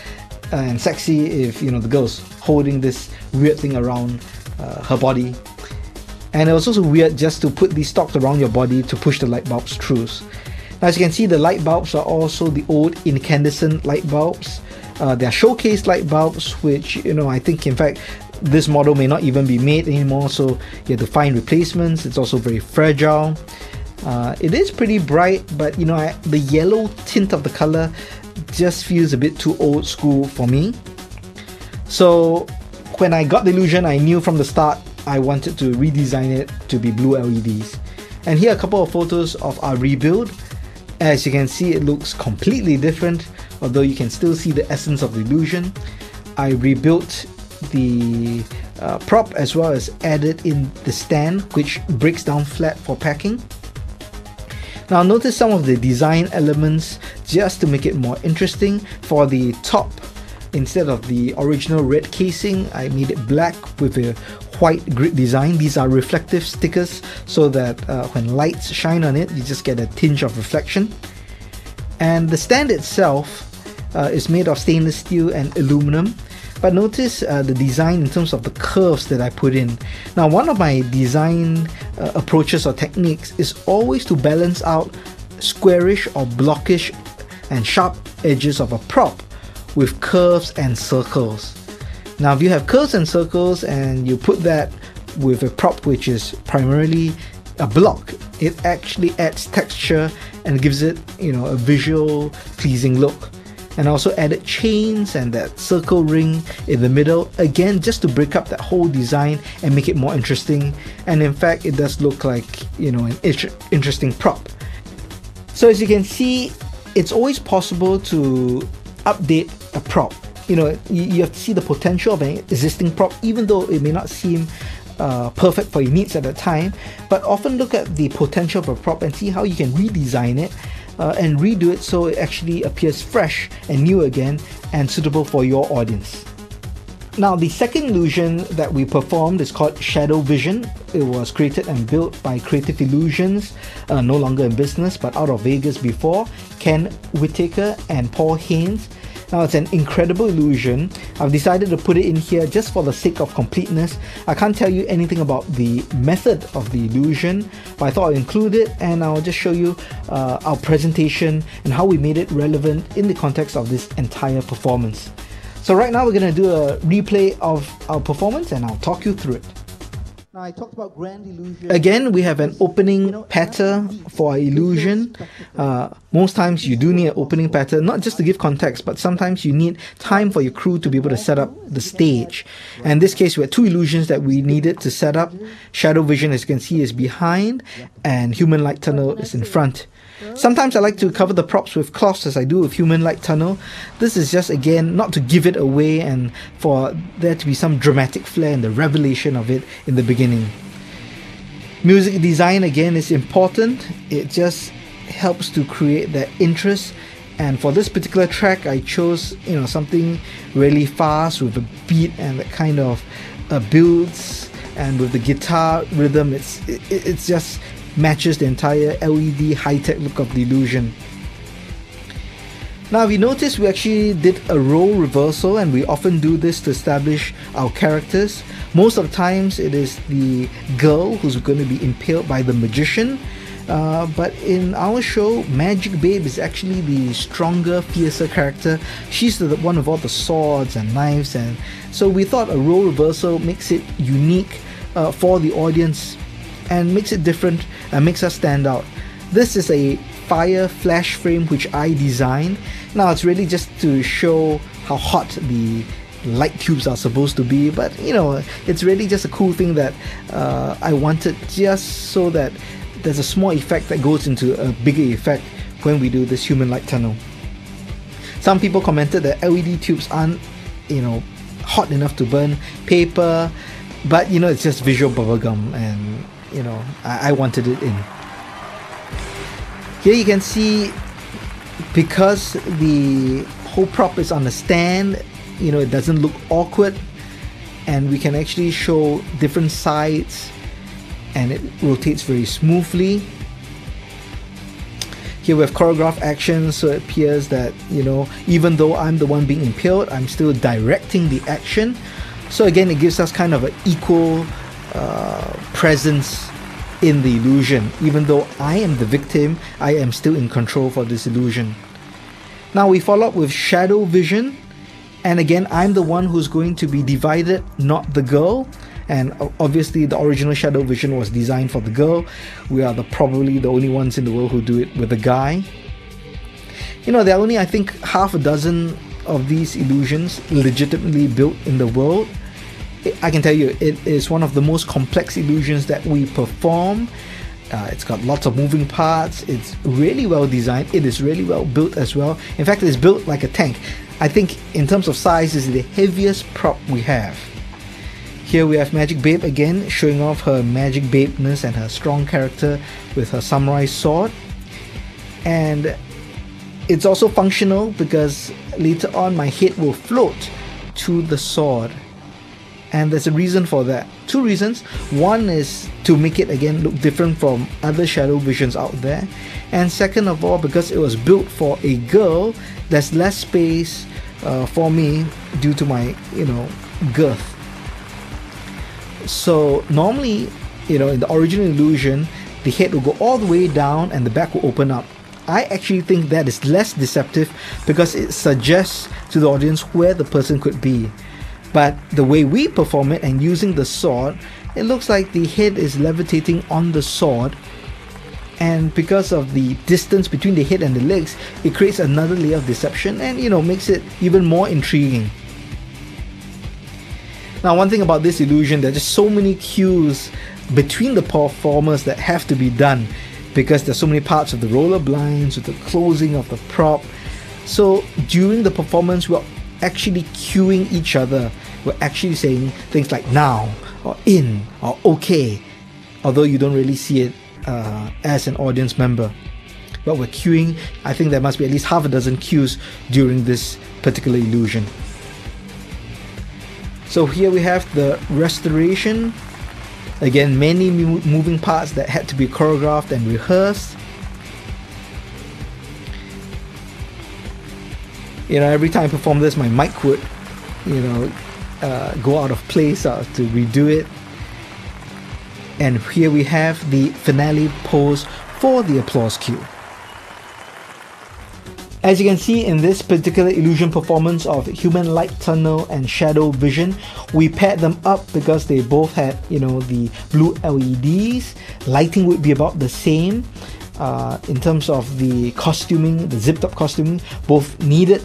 S2: and sexy if the girl's holding this weird thing around her body. And it was also weird just to put these stocks around your body to push the light bulbs through. Now, as you can see, the light bulbs are also the old incandescent light bulbs. They are showcase light bulbs, which I think in fact this model may not even be made anymore, so you have to find replacements. It's also very fragile. It is pretty bright, but the yellow tint of the color just feels a bit too old school for me. So when I got the illusion, I knew from the start I wanted to redesign it to be blue LEDs. And here are a couple of photos of our rebuild. As you can see, it looks completely different, although you can still see the essence of the illusion. I rebuilt the prop as well as added in the stand, which breaks down flat for packing. Now notice some of the design elements just to make it more interesting. For the top, instead of the original red casing, I made it black with a white grid design. These are reflective stickers so that when lights shine on it, you just get a tinge of reflection. And the stand itself is made of stainless steel and aluminum. But notice the design in terms of the curves that I put in. Now, one of my design approaches or techniques is always to balance out squarish or blockish and sharp edges of a prop with curves and circles. Now, if you have curves and circles and you put that with a prop which is primarily a block, it actually adds texture and gives it, a visual pleasing look. And I also added chains and that circle ring in the middle, again just to break up that whole design and make it more interesting. And in fact, it does look like an interesting prop. So as you can see, it's always possible to update a prop. You have to see the potential of an existing prop, even though it may not seem perfect for your needs at the time. But often look at the potential of a prop and see how you can redesign it and redo it so it actually appears fresh and new again and suitable for your audience. Now, the second illusion that we performed is called Shadow Vision. It was created and built by Creative Illusions, no longer in business but out of Vegas before, Ken Whitaker and Paul Haynes. Now, it's an incredible illusion. I've decided to put it in here just for the sake of completeness. I can't tell you anything about the method of the illusion, but I thought I'll include it and I'll just show you our presentation and how we made it relevant in the context of this entire performance. So right now we're going to do a replay of our performance and I'll talk you through it.
S5: Now, I talked about grand illusion.
S2: Again, we have an opening patter for our illusion. Most times you do need an opening pattern, not just to give context, but sometimes you need time for your crew to be able to set up the stage. And in this case, we had two illusions that we needed to set up. Shadow Vision, as you can see, is behind, and Human Light Tunnel is in front. Sometimes I like to cover the props with cloths as I do with Human Light Tunnel. This is just, again, not to give it away and for there to be some dramatic flair and the revelation of it in the beginning. Music design, again, is important. It just helps to create that interest. And for this particular track, I chose, something really fast with a beat and that kind of builds, and with the guitar rhythm, it's just matches the entire LED high-tech look of the illusion. Now, we noticed we actually did a role reversal, and we often do this to establish our characters. Most of the times it is the girl who's going to be impaled by the magician, but in our show, Magic Babe is actually the stronger, fiercer character. She's the one with all the swords and knives, and so we thought a role reversal makes it unique for the audience and makes it different and makes us stand out. This is a fire flash frame which I designed. Now it's really just to show how hot the light tubes are supposed to be, but it's really just a cool thing that I wanted, just so that there's a small effect that goes into a bigger effect when we do this Human Light Tunnel. Some people commented that LED tubes aren't hot enough to burn paper, but it's just visual bubblegum, and I wanted it in. Here you can see, because the whole prop is on a stand, it doesn't look awkward, and we can actually show different sides, and it rotates very smoothly. Here we have choreographed action, so it appears that even though I'm the one being impaled, I'm still directing the action. So again, it gives us kind of an equal presence in the illusion. Even though I am the victim, I am still in control for this illusion. Now we follow up with shadow vision, and again, I'm the one who's going to be divided, not the girl. And obviously the original shadow vision was designed for the girl. We are probably the only ones in the world who do it with a guy. There are only, I think, half a dozen of these illusions legitimately built in the world. I can tell you, it is one of the most complex illusions that we perform. It's got lots of moving parts. It's really well designed. It is really well built as well. In fact, it's built like a tank. I think in terms of size, it's the heaviest prop we have. Here we have Magic Babe again, showing off her Magic Babeness and her strong character with her samurai sword. And it's also functional because later on my head will float to the sword. And there's a reason for that. Two reasons. One is to make it again look different from other shadow visions out there. And second of all, because it was built for a girl, there's less space for me due to my, girth. So normally, in the original illusion, the head will go all the way down and the back will open up. I actually think that is less deceptive because it suggests to the audience where the person could be. But the way we perform it and using the sword, it looks like the head is levitating on the sword, and because of the distance between the head and the legs, it creates another layer of deception and makes it even more intriguing. Now, one thing about this illusion, there are just so many cues between the performers that have to be done, because there's so many parts of the roller blinds, with the closing of the prop. So during the performance, we're actually cueing each other. We're actually saying things like now, or in, or okay, although you don't really see it as an audience member. But we're cueing. I think there must be at least half a dozen cues during this particular illusion. So here we have the restoration. Again, many moving parts that had to be choreographed and rehearsed. Every time I perform this, my mic would, go out of place. I have to redo it. And here we have the finale pose for the applause cue. As you can see in this particular illusion performance of Human Light Tunnel and Shadow Vision, we paired them up because they both had, the blue LEDs. Lighting would be about the same. In terms of the costuming, the zipped up costuming, both needed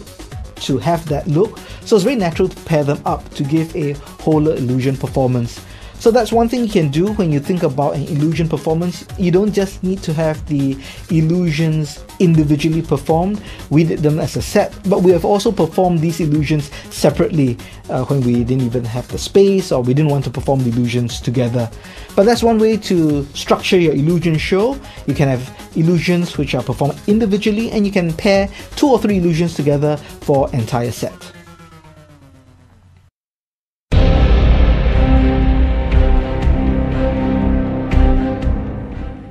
S2: to have that look. So it's very natural to pair them up to give a whole illusion performance. So that's one thing you can do when you think about an illusion performance. You don't just need to have the illusions individually performed. We did them as a set, but we have also performed these illusions separately when we didn't even have the space, or we didn't want to perform the illusions together. But that's one way to structure your illusion show. You can have illusions which are performed individually, and you can pair 2 or 3 illusions together for an entire set.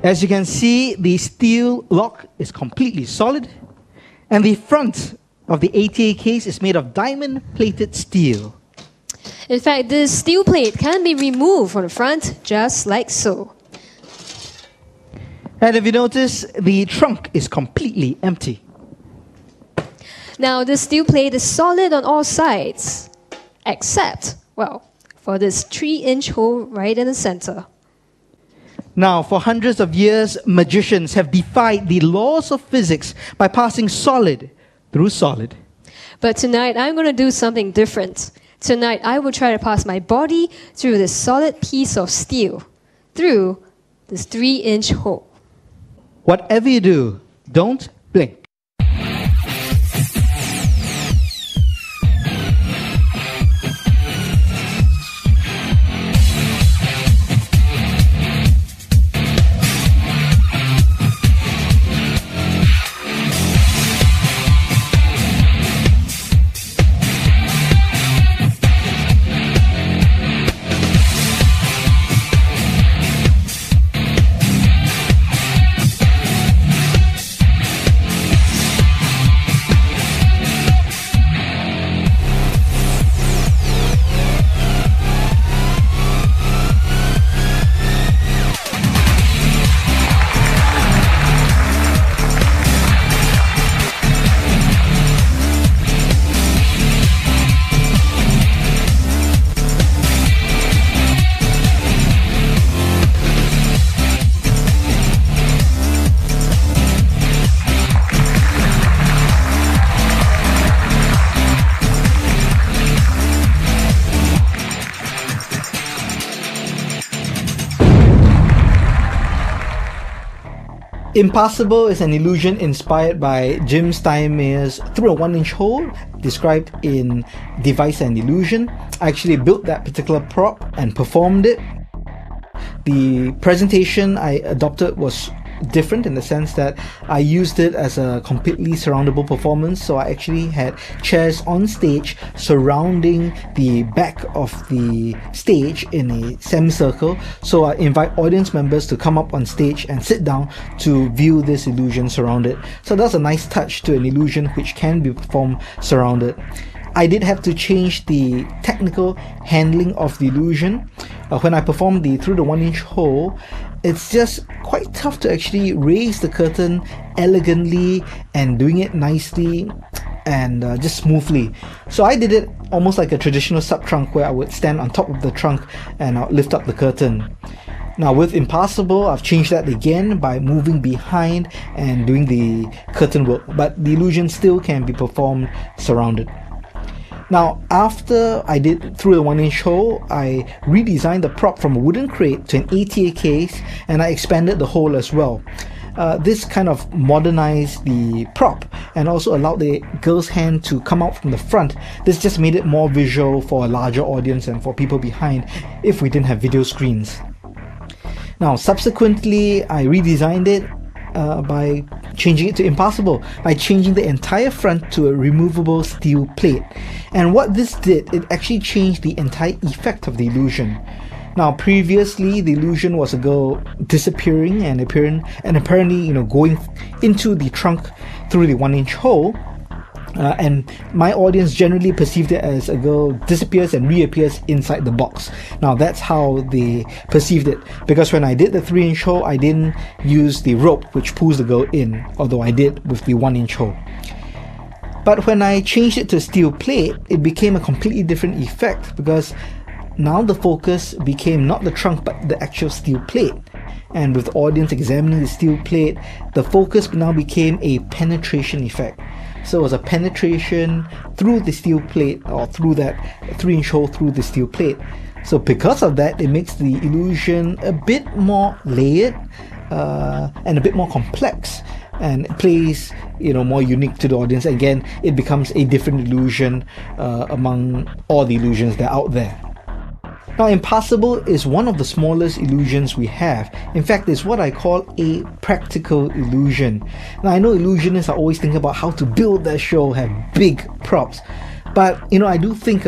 S2: As you can see, the steel lock is completely solid, and the front of the ATA case is made of diamond-plated steel.
S4: In fact, this steel plate can be removed from the front just like so.
S2: And if you notice, the trunk is completely empty.
S4: Now, the steel plate is solid on all sides, except, well, for this 3-inch hole right in the center.
S2: Now, for hundreds of years, magicians have defied the laws of physics by passing solid through solid.
S4: But tonight, I'm going to do something different. Tonight, I will try to pass my body through this solid piece of steel, through this 3-inch hole.
S2: Whatever you do, don't blink. Impossible is an illusion inspired by Jim Steinmeier's Through a 1-Inch Hole, described in Device and Illusion. I actually built that particular prop and performed it. The presentation I adopted was different in the sense that I used it as a completely surroundable performance. So I actually had chairs on stage surrounding the back of the stage in a semicircle. So I invite audience members to come up on stage and sit down to view this illusion surrounded. So that's a nice touch to an illusion which can be performed surrounded. I did have to change the technical handling of the illusion. When I performed the Through the 1-Inch Hole, it's just quite tough to actually raise the curtain elegantly and doing it nicely and just smoothly. So I did it almost like a traditional sub-trunk, where I would stand on top of the trunk and I'll lift up the curtain. Now with Impossible, I've changed that again by moving behind and doing the curtain work, but the illusion still can be performed surrounded. Now, after I did Through the 1-Inch Hole, I redesigned the prop from a wooden crate to an ATA case, and I expanded the hole as well. This kind of modernized the prop and also allowed the girl's hand to come out from the front. This just made it more visual for a larger audience and for people behind if we didn't have video screens. Now, subsequently, I redesigned it by changing it to Impossible, by changing the entire front to a removable steel plate. And what this did, it actually changed the entire effect of the illusion. Now previously, the illusion was a girl disappearing and apparently going into the trunk through the 1-inch hole. And my audience generally perceived it as a girl disappears and reappears inside the box. Now that's how they perceived it, because when I did the 3-inch hole, I didn't use the rope which pulls the girl in, although I did with the 1-inch hole. But when I changed it to steel plate, it became a completely different effect, because now the focus became not the trunk but the actual steel plate. And with the audience examining the steel plate, the focus now became a penetration effect. So it was a penetration through the steel plate, or through that 3-inch hole through the steel plate. So because of that, it makes the illusion a bit more layered and a bit more complex, and it plays, more unique to the audience. Again, it becomes a different illusion among all the illusions that are out there. Now, impossible is one of the smallest illusions we have. In fact, it's what I call a practical illusion. Now, I know illusionists are always thinking about how to build their show, have big props. But, I do think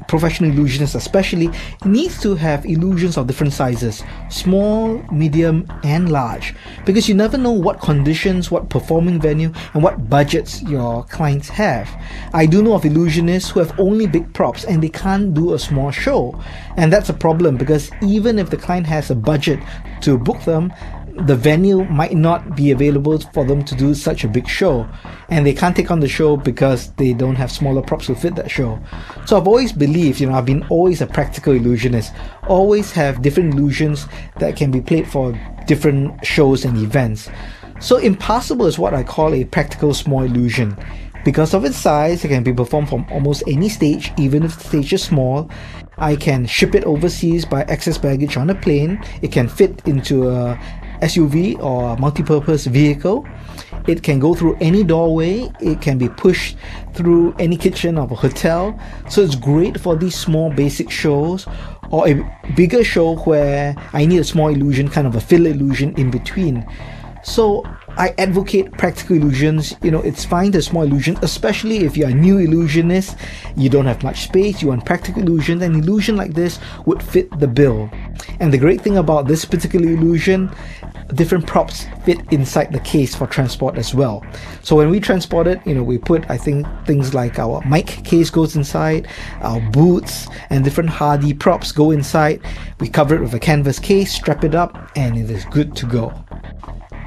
S2: professional illusionists especially needs to have illusions of different sizes, small, medium, and large, because you never know what conditions, what performing venue, and what budgets your clients have. I do know of illusionists who have only big props and they can't do a small show, and that's a problem, because even if the client has a budget to book them, the venue might not be available for them to do such a big show, and they can't take on the show because they don't have smaller props to fit that show. So I've always believed, I've been always a practical illusionist, always have different illusions that can be played for different shows and events. So impossible is what I call a practical small illusion. Because of its size, it can be performed from almost any stage, even if the stage is small. I can ship it overseas by excess baggage on a plane. It can fit into a SUV or multi-purpose vehicle. It can go through any doorway. It can be pushed through any kitchen of a hotel. So it's great for these small basic shows, or a bigger show where I need a small illusion, kind of a fill illusion in between. So I advocate practical illusions. It's fine to small illusion, especially if you're a new illusionist, you don't have much space, you want practical illusions. An illusion like this would fit the bill. And the great thing about this particular illusion, different props fit inside the case for transport as well. So when we transport it, we put, I think, things like our mic case goes inside, our boots and different hardy props go inside. We cover it with a canvas case, strap it up, and it is good to go.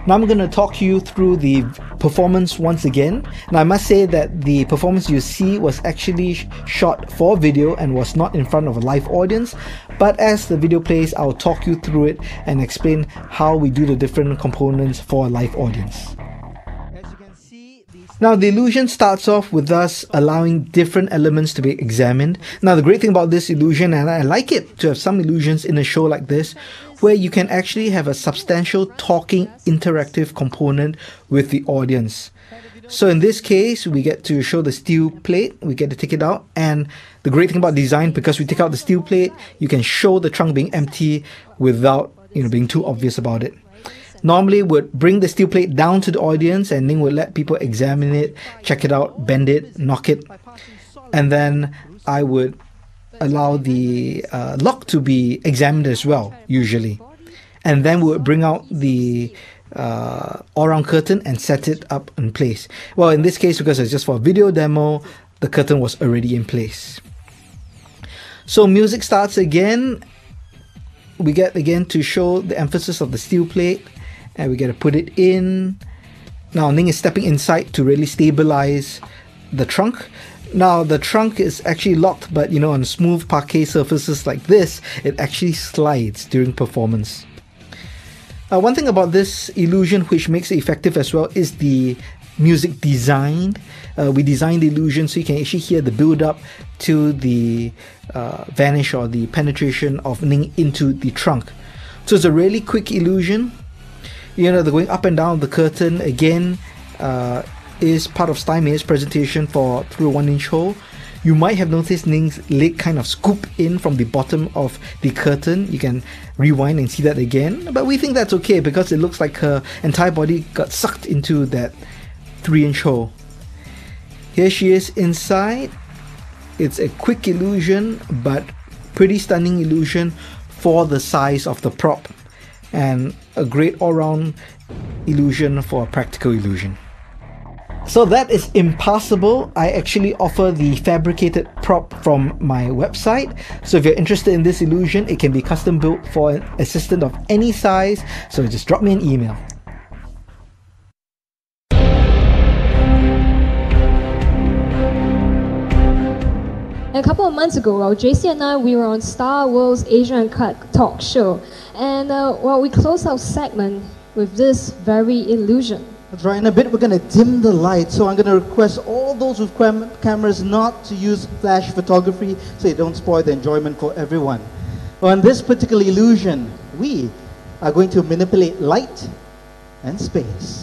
S2: Now I'm going to talk you through the performance once again. And I must say that the performance you see was actually shot for video and was not in front of a live audience. But as the video plays, I'll talk you through it and explain how we do the different components for a live audience. Now the illusion starts off with us allowing different elements to be examined. Now the great thing about this illusion, and I like it to have some illusions in a show like this, where you can actually have a substantial talking interactive component with the audience. So in this case, we get to show the steel plate, we get to take it out, and the great thing about design, because we take out the steel plate, you can show the trunk being empty without being too obvious about it. Normally would bring the steel plate down to the audience, and Ning would let people examine it, check it out, bend it, knock it, and then I would allow the lock to be examined as well, usually. And then we would bring out the all-round curtain and set it up in place. Well, in this case, because it's just for a video demo, the curtain was already in place. So music starts again. We get again to show the emphasis of the steel plate, and we get to put it in. Now Ning is stepping inside to really stabilize the trunk. Now the trunk is actually locked, but on smooth parquet surfaces like this, it actually slides during performance. One thing about this illusion which makes it effective as well is the music design. We designed the illusion so you can actually hear the build up to the vanish or the penetration of Ning into the trunk. So it's a really quick illusion. The going up and down the curtain again is part of Steinmeier's presentation for Through a 1-Inch Hole. You might have noticed Ning's leg kind of scoop in from the bottom of the curtain. You can rewind and see that again, but we think that's okay because it looks like her entire body got sucked into that 3-inch hole. Here she is inside. It's a quick illusion, but pretty stunning illusion for the size of the prop, and a great all-round illusion for a practical illusion. So that is impossible. I actually offer the fabricated prop from my website. So if you're interested in this illusion, it can be custom built for an assistant of any size. So just drop me an email.
S4: A couple of months ago, JC and I, we were on Star World's Asia Uncut talk show. And we closed our segment with this very illusion.
S5: That's right, in a bit we're going to dim the light, so I'm going to request all those with cameras not to use flash photography so you don't spoil the enjoyment for everyone. On this particular illusion, we are going to manipulate light and space.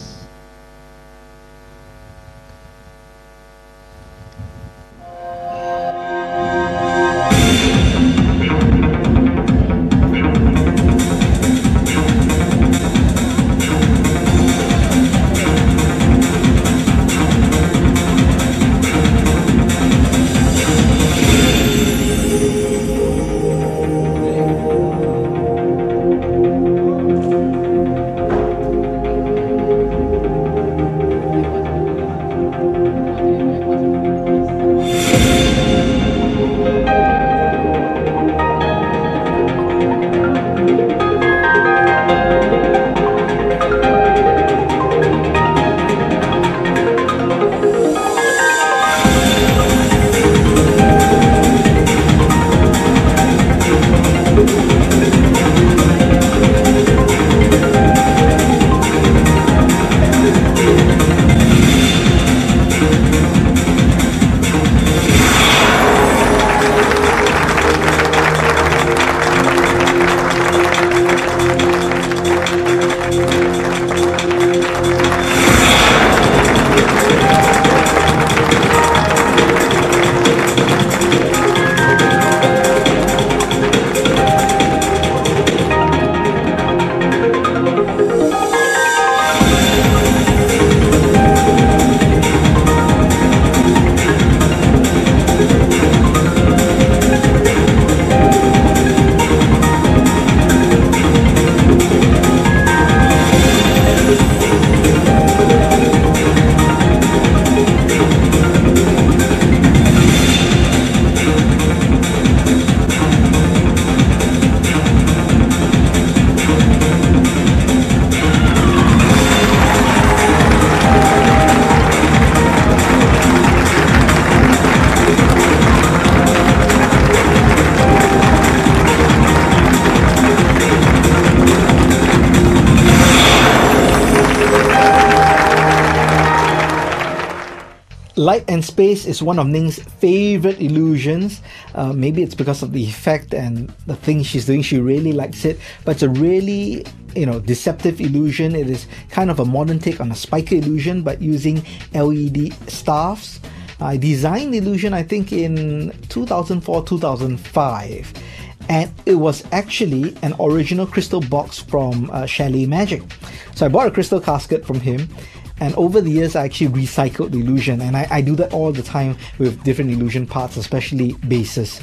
S2: Light and space is one of Ning's favorite illusions. Maybe it's because of the effect and the thing she's doing. She really likes it, but it's a really, deceptive illusion. It is kind of a modern take on a spiker illusion, but using LED staffs. I designed the illusion, I think, in 2004-2005. And it was actually an original crystal box from Chalet Magic. So I bought a crystal casket from him, and over the years I actually recycled the illusion, and I do that all the time with different illusion parts, especially bases.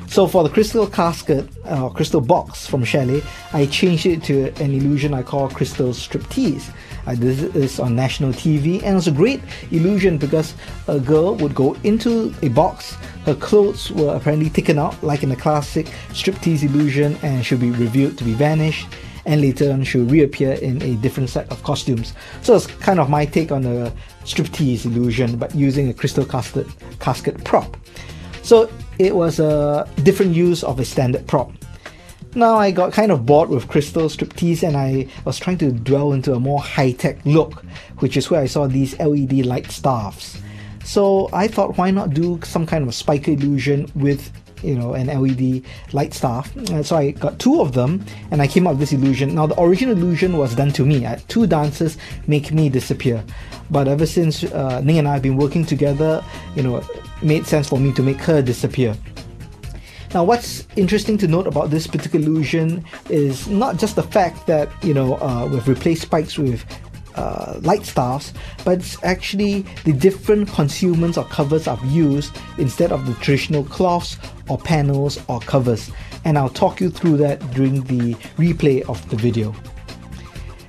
S2: So for the crystal casket, crystal box from Chalet, I changed it to an illusion I call Crystal Striptease. I did this on national TV, and it was a great illusion because a girl would go into a box, her clothes were apparently taken out like in a classic striptease illusion, and she'll be revealed to be vanished, and later on she'll reappear in a different set of costumes. So it's kind of my take on a striptease illusion, but using a crystal casket prop. So it was a different use of a standard prop. Now I got kind of bored with crystal striptease, and I was trying to dwell into a more high-tech look, which is where I saw these LED light staffs. So I thought, why not do some kind of a spiker illusion with an LED light staff. So I got two of them, and I came up with this illusion. Now the original illusion was done to me. I had two dancers make me disappear, but ever since Ning and I have been working together, it made sense for me to make her disappear. Now what's interesting to note about this particular illusion is not just the fact that we've replaced spikes with light staffs, but it's actually the different concealments or covers I've used instead of the traditional cloths or panels or covers, and I'll talk you through that during the replay of the video.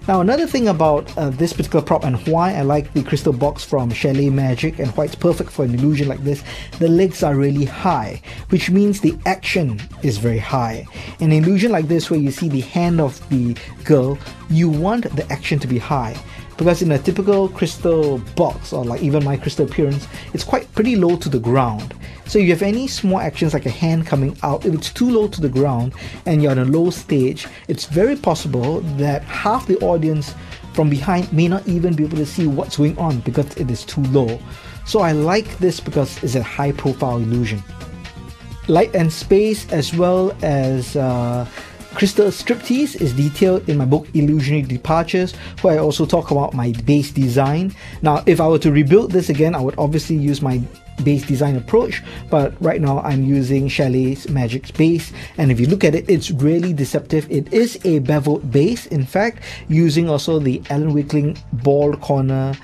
S2: Now another thing about this particular prop and why I like the crystal box from Chalet Magic and why it's perfect for an illusion like this, the legs are really high, which means the action is very high. In an illusion like this where you see the hand of the girl, you want the action to be high, because in a typical crystal box, or like even my crystal appearance, it's pretty low to the ground. So if you have any small actions like a hand coming out, if it's too low to the ground and you're on a low stage, it's very possible that half the audience from behind may not even be able to see what's going on because it is too low. So I like this because it's a high profile illusion. Light and space as well as crystal striptease is detailed in my book Illusionary Departures, where I also talk about my base design. Now, if I were to rebuild this again, I would obviously use my base design approach, but right now I'm using Chalet's Magic's base, and if you look at it, it's really deceptive. It is a beveled base, in fact, using also the Alan Wickling ball corner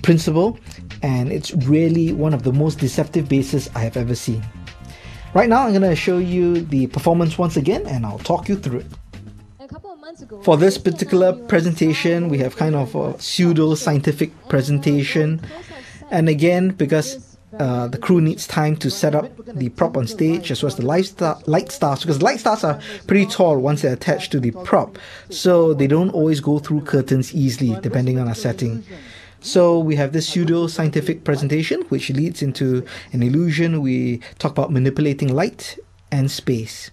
S2: principle, and it's really one of the most deceptive bases I have ever seen. Right now, I'm going to show you the performance once again, and I'll talk you through it. For this particular presentation, we have kind of a pseudo-scientific presentation. And again, because the crew needs time to set up the prop on stage as well as the light stars, because light stars are pretty tall once they're attached to the prop. So they don't always go through curtains easily, depending on our setting. So we have this pseudo-scientific presentation, which leads into an illusion. We talk about manipulating light and space.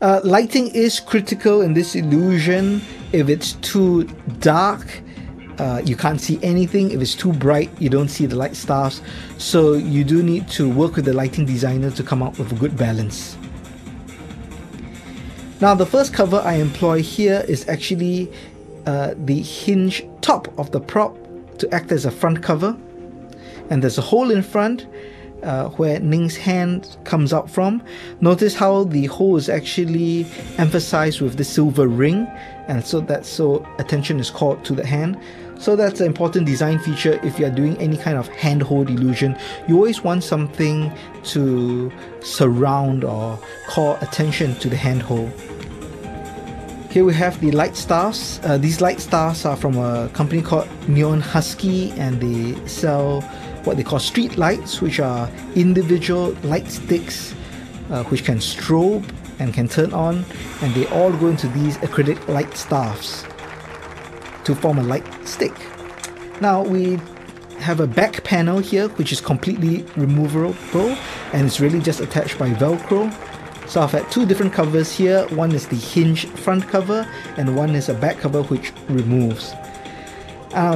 S2: Lighting is critical in this illusion. If it's too dark, you can't see anything. If it's too bright, you don't see the light stars. So you do need to work with the lighting designer to come up with a good balance. Now, the first cover I employ here is actually the hinge top of the prop to act as a front cover, and there's a hole in front where Ning's hand comes out from. Notice how the hole is actually emphasized with the silver ring, and so attention is called to the hand. So that's an important design feature if you're doing any kind of handhold illusion. You always want something to surround or call attention to the handhold. Here we have the light stars. These light stars are from a company called Neon Husky, and they sell what they call street lights, which are individual light sticks which can strobe and can turn on, and they all go into these acrylic light stars to form a light stick. Now we have a back panel here which is completely removable, and it's really just attached by Velcro. So I've had two different covers here. One is the hinge front cover, and one is a back cover which removes.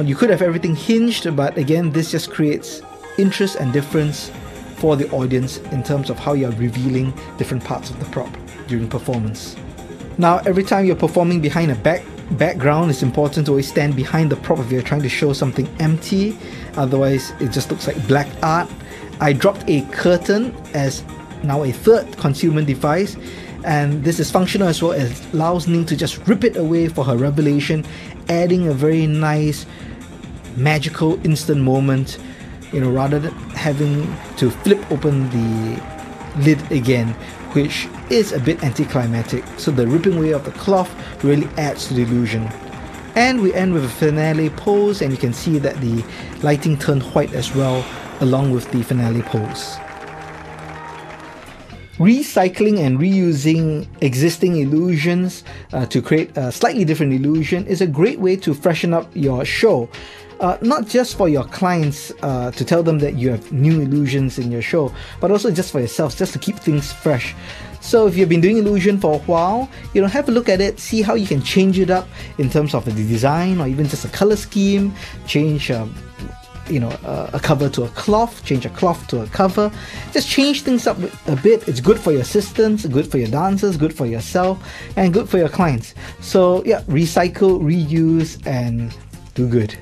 S2: You could have everything hinged, but again, this just creates interest and difference for the audience in terms of how you're revealing different parts of the prop during performance. Now, every time you're performing behind a background, it's important to always stand behind the prop if you're trying to show something empty. Otherwise, it just looks like black art. I dropped a curtain as now a third concealment device, and this is functional as well, as allows Ning to just rip it away for her revelation, adding a very nice magical instant moment, rather than having to flip open the lid again, which is a bit anticlimactic. So the ripping away of the cloth really adds to the illusion. And we end with a finale pose, and you can see that the lighting turned white as well along with the finale pose. Recycling and reusing existing illusions to create a slightly different illusion is a great way to freshen up your show. Not just for your clients to tell them that you have new illusions in your show, but also just for yourselves, just to keep things fresh. So if you've been doing illusion for a while, have a look at it, see how you can change it up in terms of the design or even just a color scheme, change a cover to a cloth, change a cloth to a cover. Just change things up a bit. It's good for your assistants, good for your dancers, good for yourself, and good for your clients. So yeah, recycle, reuse, and do good.